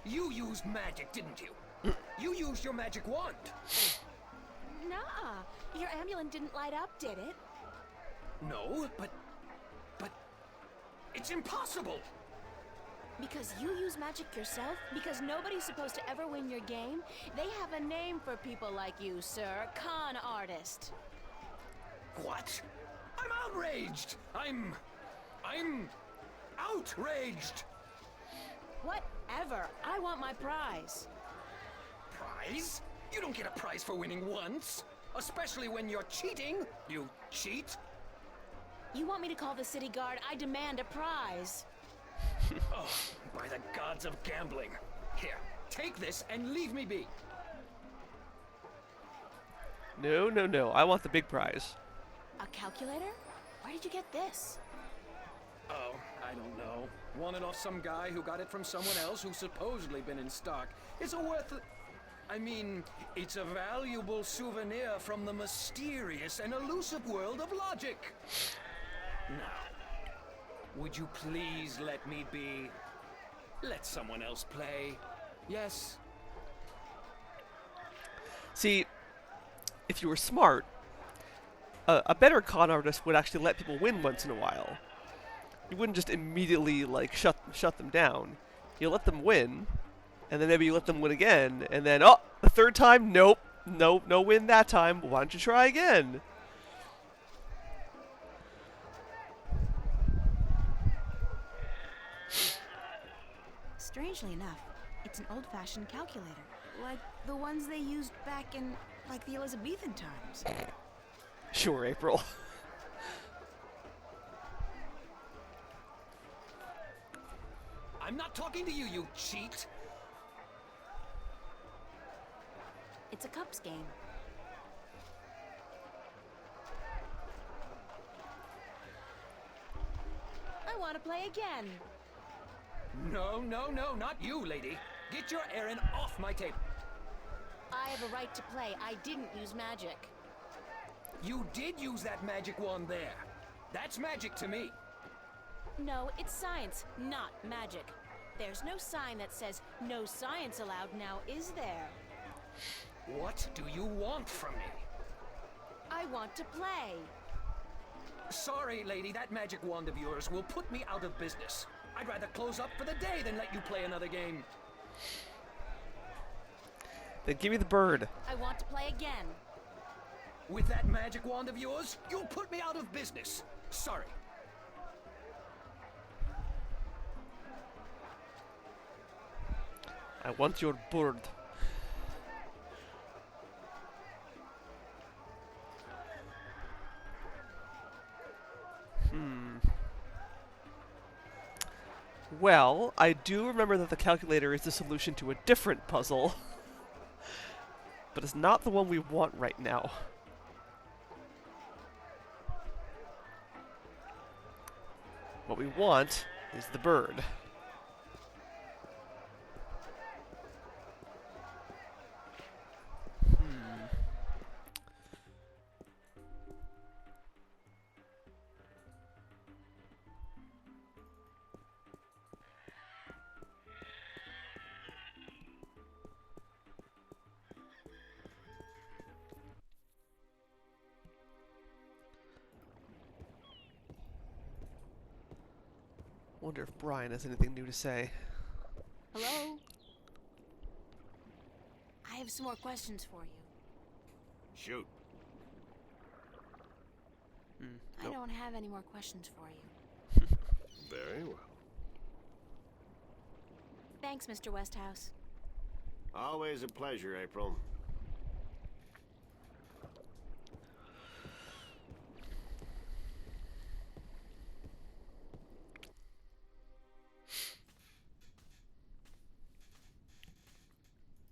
You used magic, didn't you? You used your magic wand. Nuh-uh. Your amulet didn't light up, did it? No, but it's impossible. Because you use magic yourself? Because nobody's supposed to ever win your game? They have a name for people like you, sir. Con artist. What? I'm outraged. I'm outraged. Whatever. I want my prize. Prize? You don't get a prize for winning once. Especially when you're cheating. You cheat. You want me to call the city guard? I demand a prize. Oh, by the gods of gambling. Here, take this and leave me be. No, no, no. I want the big prize. A calculator? Where did you get this? Oh, I don't know. Won it off some guy who got it from someone else who's supposedly been in stock. It's it's a valuable souvenir from the mysterious and elusive world of logic. Now, would you please let me be? Let someone else play. Yes? See, if you were smart, a better con artist would actually let people win once in a while. You wouldn't just immediately, like, shut them down. You let them win, and then maybe you let them win again, and then, oh, the third time, nope, no win that time. Why don't you try again? Strangely enough, it's an old-fashioned calculator. Like the ones they used back in, like, the Elizabethan times. Sure, April. I'm not talking to you, you cheat. It's a cups game. I want to play again. No, not you, lady. Get your errand off my table. I have a right to play. I didn't use magic. You did use that magic wand there. That's magic to me. No, it's science, not magic. There's no sign that says no science allowed now, is there? What do you want from me? I want to play. Sorry, lady, that magic wand of yours will put me out of business. I'd rather close up for the day than let you play another game. Then give me the bird. I want to play again. With that magic wand of yours, you'll put me out of business. Sorry. I want your bird. Well, I do remember that the calculator is the solution to a different puzzle. But it's not the one we want right now. What we want is the bird. wonder if Brian has anything new to say. Hello? I have some more questions for you. Shoot. I don't have any more questions for you. Very well. Thanks, Mr. Westhouse. Always a pleasure, April.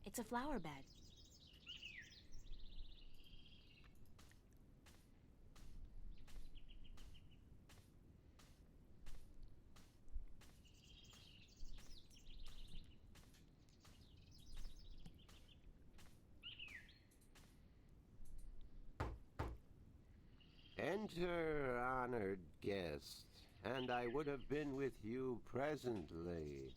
It's a flower bed. Enter, honored guest, and I would have been with you presently.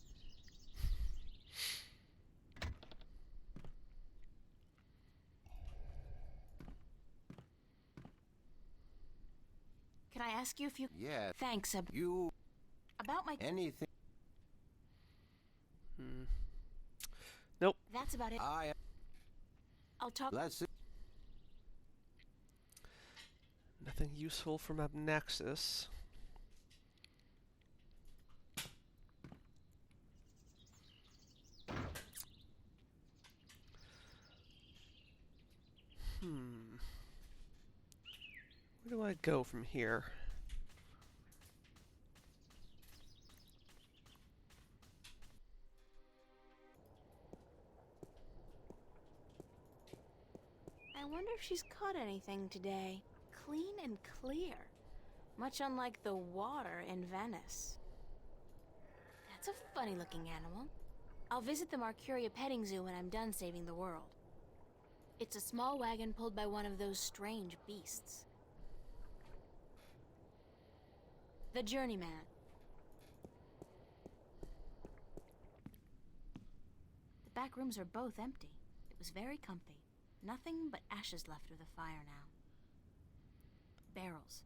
Can I ask you a few... Yes. Thanks, You... about my... anything... Nope. That's about it. I'll talk... Let's... Nothing useful from Abnaxis. Where do I go from here? I wonder if she's caught anything today. Clean and clear. Much unlike the water in Venice. That's a funny-looking animal. I'll visit the Mercuria petting zoo when I'm done saving the world. It's a small wagon pulled by one of those strange beasts. The Journeyman. The back rooms are both empty. It was very comfy. Nothing but ashes left of the fire now. Barrels.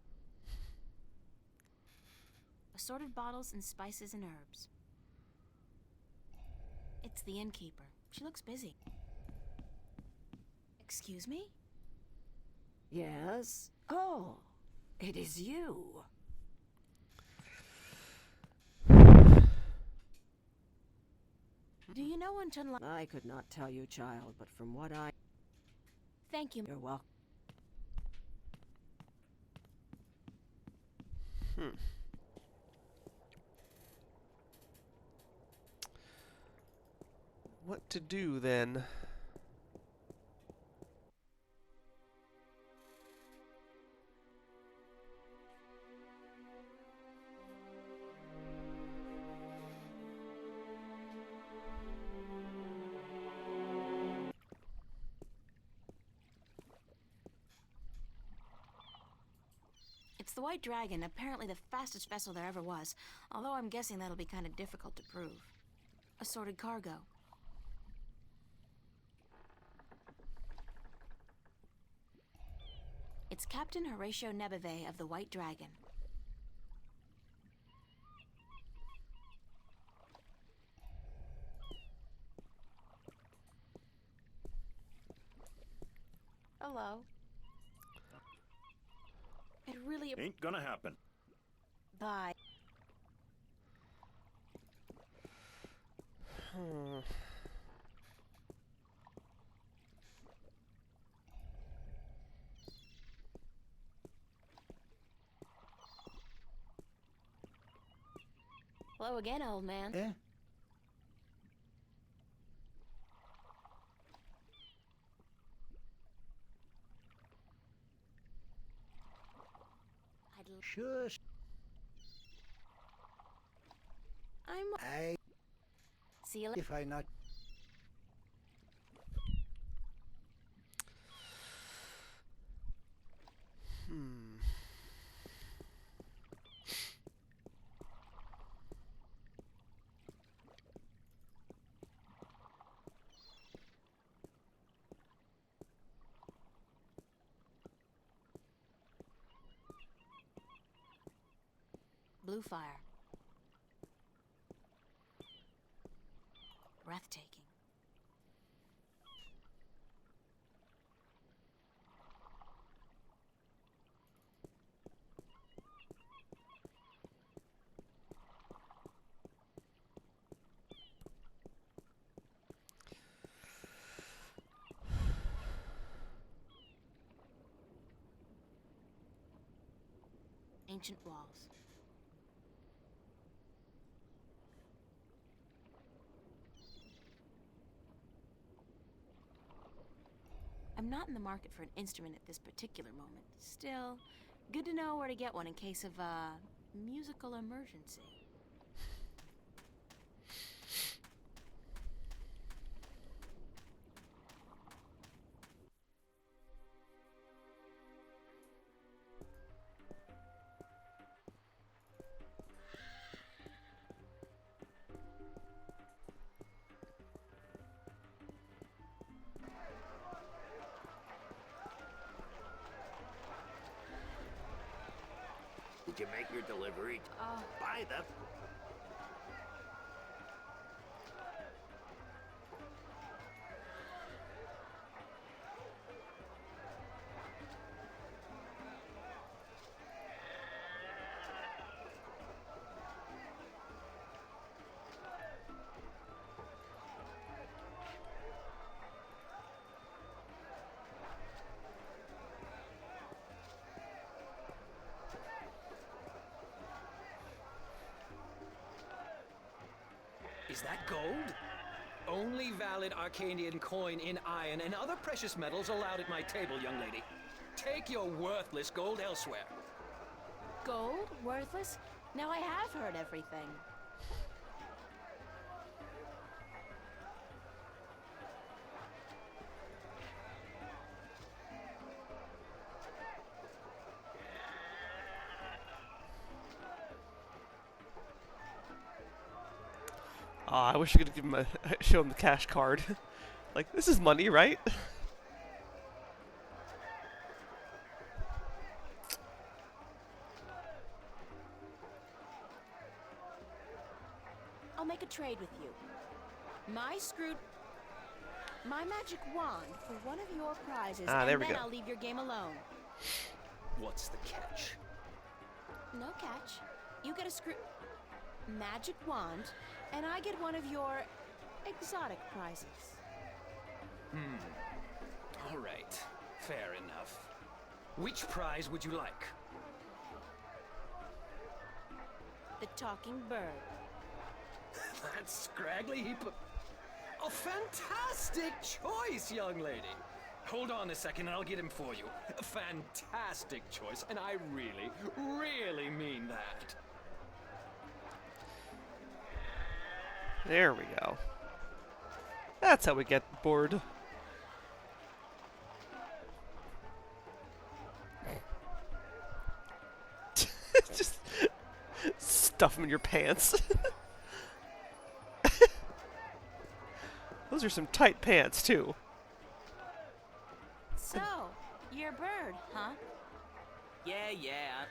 Assorted bottles and spices and herbs. It's the innkeeper. She looks busy. Excuse me? Yes? Oh, it is you. Do you know when to unlock... I could not tell you, child, but from what I... Thank you. You're welcome. What to do then? It's the White Dragon, apparently the fastest vessel there ever was, although I'm guessing that'll be kind of difficult to prove. Assorted cargo. It's Captain Horatio Nebeve of the White Dragon. Hello. It really... Ain't gonna happen. Bye. Hello again, old man. Eh? Sure. I... See you later. If I not... Blue fire. breathtaking. Ancient walls. I'm not in the market for an instrument at this particular moment. Still, good to know where to get one in case of a musical emergency. Did you make your delivery? By the... Is that gold? Only valid Arcadian coin in iron and other precious metals allowed at my table, young lady. Take your worthless gold elsewhere. Gold? Worthless? Now I have heard everything. I wish I could give him show him the cash card. Like, this is money, right? I'll make a trade with you. My magic wand for one of your prizes, there and we then go. I'll leave your game alone. What's the catch? No catch. You get a magic wand, and I get one of your exotic prizes. All right. Fair enough. Which prize would you like? The talking bird. That scraggly heap of... A fantastic choice, young lady. Hold on a second and I'll get him for you. A fantastic choice, and I really, really mean that. There we go. That's how we get bored. Just stuff them in your pants. Those are some tight pants, too. So, you're a bird, huh? Yeah.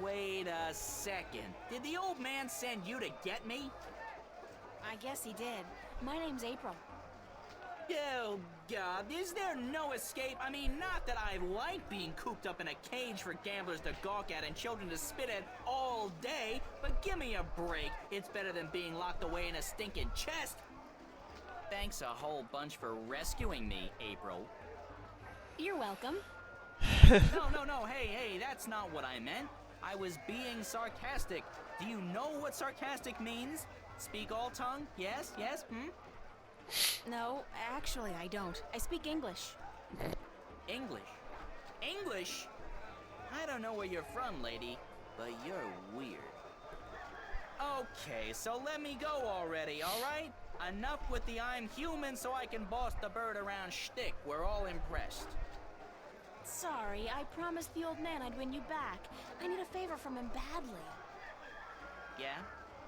Wait a second. Did the old man send you to get me? I guess he did. My name's April. Oh, God, is there no escape? I mean, not that I like being cooped up in a cage for gamblers to gawk at and children to spit at all day, but give me a break. It's better than being locked away in a stinking chest. Thanks a whole bunch for rescuing me, April. You're welcome. No, hey, that's not what I meant. I was being sarcastic. Do you know what sarcastic means? Speak all tongue? Yes? No, actually, I don't. I speak English. English? I don't know where you're from, lady, but you're weird. Okay, so let me go already, alright? Enough with the I'm human so I can boss the bird around shtick. We're all impressed. Sorry, I promised the old man I'd win you back. I need a favor from him badly. Yeah?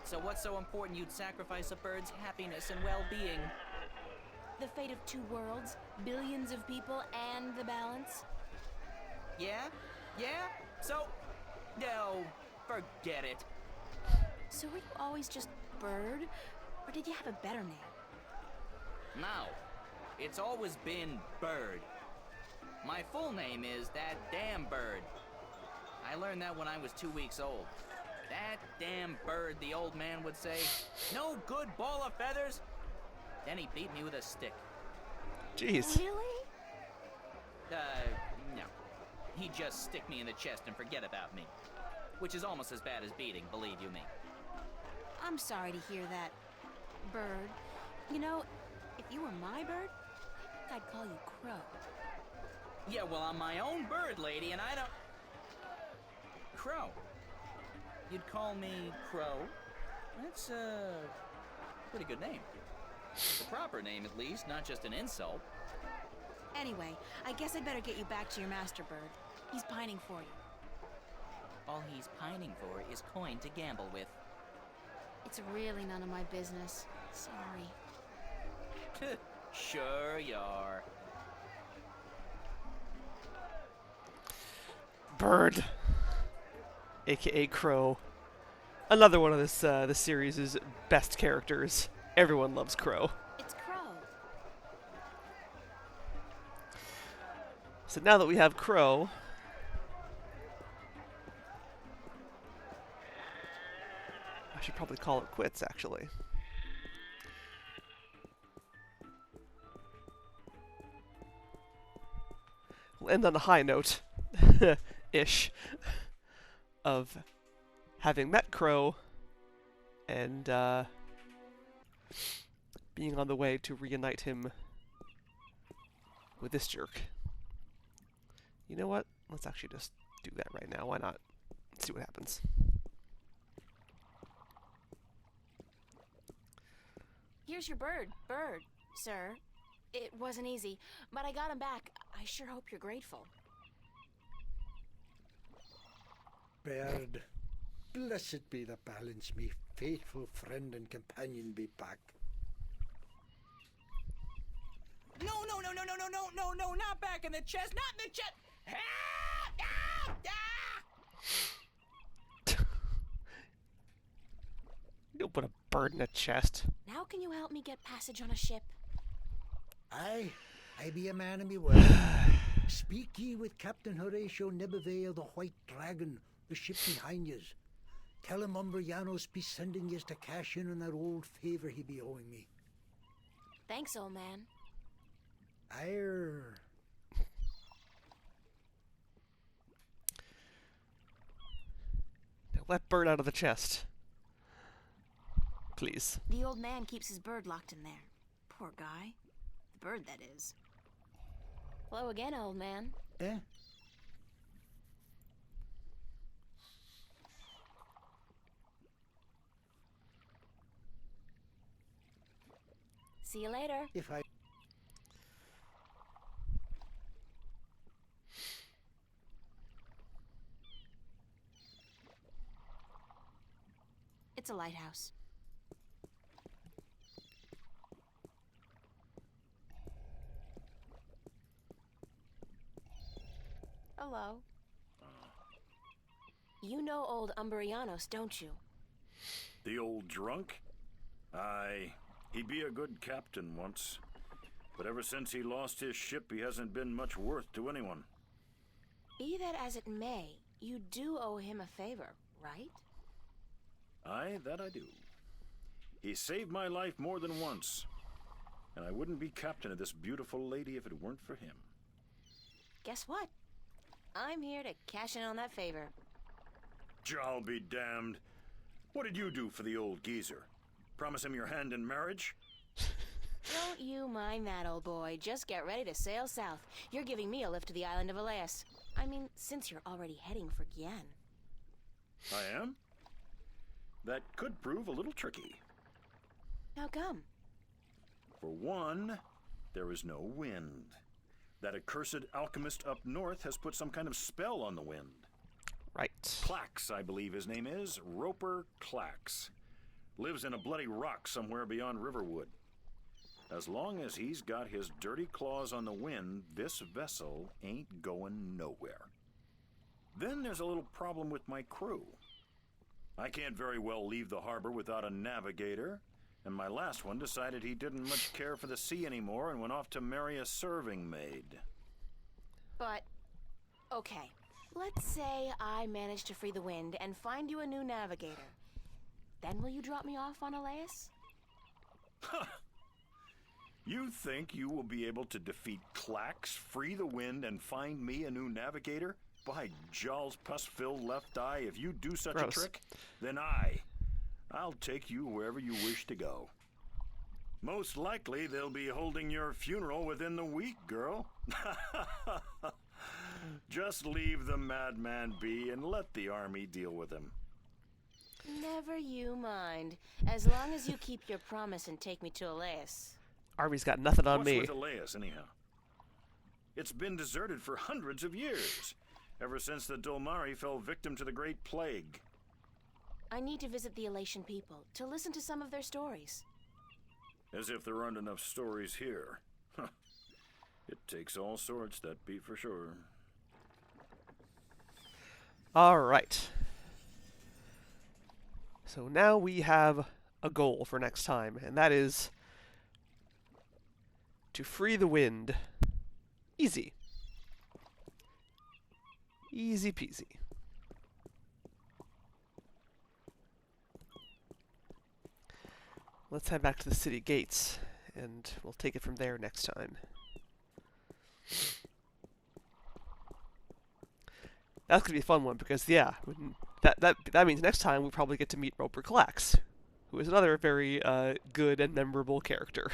So what's so important you'd sacrifice a bird's happiness and well-being? The fate of two worlds, billions of people, and the balance. Yeah? So... No, forget it. So were you always just bird? Or did you have a better name? No, it's always been Bird. My full name is That Damn Bird. I learned that when I was 2 weeks old. That damn bird, the old man would say. No good ball of feathers. Then he beat me with a stick. Jeez. Really? No. He'd just stick me in the chest and forget about me. Which is almost as bad as beating, believe you me. I'm sorry to hear that, Bird. You know, if you were my bird, I think I'd call you Crow. Yeah, well, I'm my own bird, lady, and I don't... Crow. You'd call me Crow? That's a pretty good name. It's a proper name, at least, not just an insult. Anyway, I guess I'd better get you back to your master bird. He's pining for you. All he's pining for is coin to gamble with. It's really none of my business. Sorry. Sure you are. Bird, aka Crow. Another one of this series' best characters. Everyone loves Crow. It's Crow. So now that we have Crow, I should probably call it quits, actually. We'll end on a high note, ish, of having met Crow and being on the way to reunite him with this jerk. You know what? Let's actually just do that right now. Why not? Let's see what happens. Here's your bird, sir. It wasn't easy, but I got him back. I sure hope you're grateful. Bird, blessed be the balance, me faithful friend and companion be back. No, not back in the chest, not in the chest! You don't put a bird in a chest. Now can you help me get passage on a ship? Aye, I be a man of me word. Speak ye with Captain Horatio Nebevay of the White Dragon, the ship behind yous. Tell him Umbrianos be sending yous to cash in on that old favor he be owing me. Thanks, old man. Ire. Now let Bird out of the chest. Please. The old man keeps his bird locked in there. Poor guy. The bird, that is. Hello again, old man. Eh? See you later. If I... It's a lighthouse. Hello. You know old Umbrianos, don't you? The old drunk? Aye, he be a good captain once. But ever since he lost his ship, he hasn't been much worth to anyone. Be that as it may, you do owe him a favor, right? Aye, that I do. He saved my life more than once. And I wouldn't be captain of this beautiful lady if it weren't for him. Guess what? I'm here to cash in on that favor. I'll be damned. What did you do for the old geezer? Promise him your hand in marriage? Don't you mind that, old boy. Just get ready to sail south. You're giving me a lift to the island of Elias. I mean, since you're already heading for Gien. I am? That could prove a little tricky. How come? For one, there is no wind. That accursed alchemist up north has put some kind of spell on the wind. Right. Clax, I believe his name is. Roper Clax. Lives in a bloody rock somewhere beyond Riverwood. As long as he's got his dirty claws on the wind, this vessel ain't going nowhere. Then there's a little problem with my crew. I can't very well leave the harbor without a navigator, And my last one decided he didn't much care for the sea anymore and went off to marry a serving maid. But, okay. Let's say I manage to free the wind and find you a new navigator. Then will you drop me off on Elias? You think you will be able to defeat Clax, free the wind, and find me a new navigator? By Jarl's pus-filled left eye, if you do such Gross. a trick, then I'll take you wherever you wish to go. Most likely they'll be holding your funeral within the week, girl. Just leave the madman be and let the army deal with him. Never you mind. As long as you keep your promise and take me to Elias. Army's got nothing on What's me. with Elias, anyhow? It's been deserted for hundreds of years, ever since the Dolmari fell victim to the Great Plague. I need to visit the Elation people, to listen to some of their stories. As if there aren't enough stories here. Huh. It takes all sorts, that be for sure. All right. So now we have a goal for next time, and that is to free the wind. Easy. Easy peasy. Let's head back to the city gates, and we'll take it from there next time. That's gonna be a fun one because, yeah, that means next time we probably get to meet Roper Clax, who is another very good and memorable character.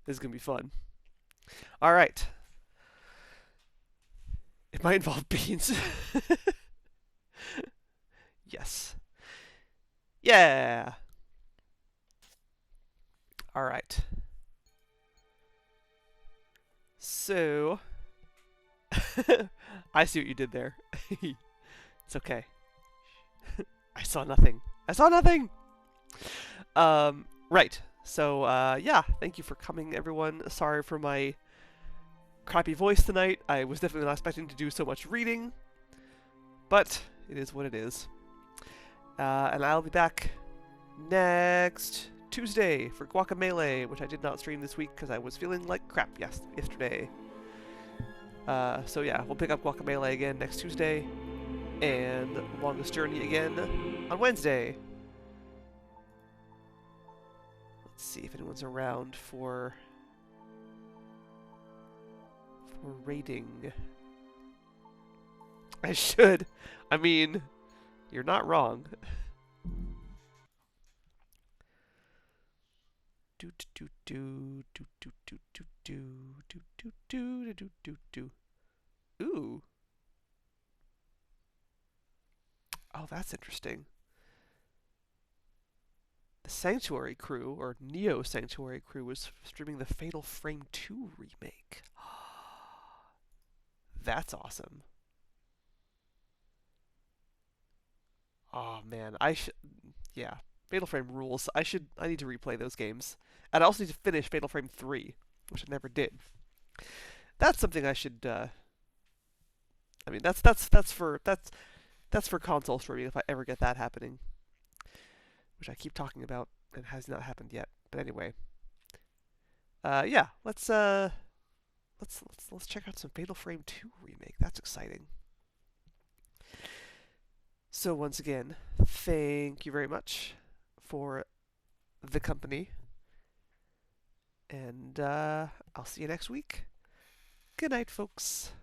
This is gonna be fun. All right. It might involve beans. Yes. Yeah. All right. So, I see what you did there. It's okay. I saw nothing. I saw nothing! Right. So, yeah, thank you for coming, everyone. Sorry for my crappy voice tonight. I was definitely not expecting to do so much reading, but it is what it is. And I'll be back next Tuesday for Guacamelee, which I did not stream this week because I was feeling like crap yesterday. So yeah, we'll pick up Guacamelee again next Tuesday, and Longest Journey again on Wednesday. Let's see if anyone's around for raiding. I should. I mean, you're not wrong. Do do do do do do do do do do do do do do. Ooh. Oh, that's interesting. The Sanctuary crew, or Neo Sanctuary crew, was streaming the Fatal Frame 2 remake. That's awesome. Oh man, yeah, Fatal Frame rules. I need to replay those games. And I also need to finish Fatal Frame 3, which I never did. That's something I should I mean, that's for console streaming if I ever get that happening. Which I keep talking about and has not happened yet. But anyway. Yeah, let's check out some Fatal Frame 2 remake. That's exciting. So once again, thank you very much for the company. And I'll see you next week. Good night, folks.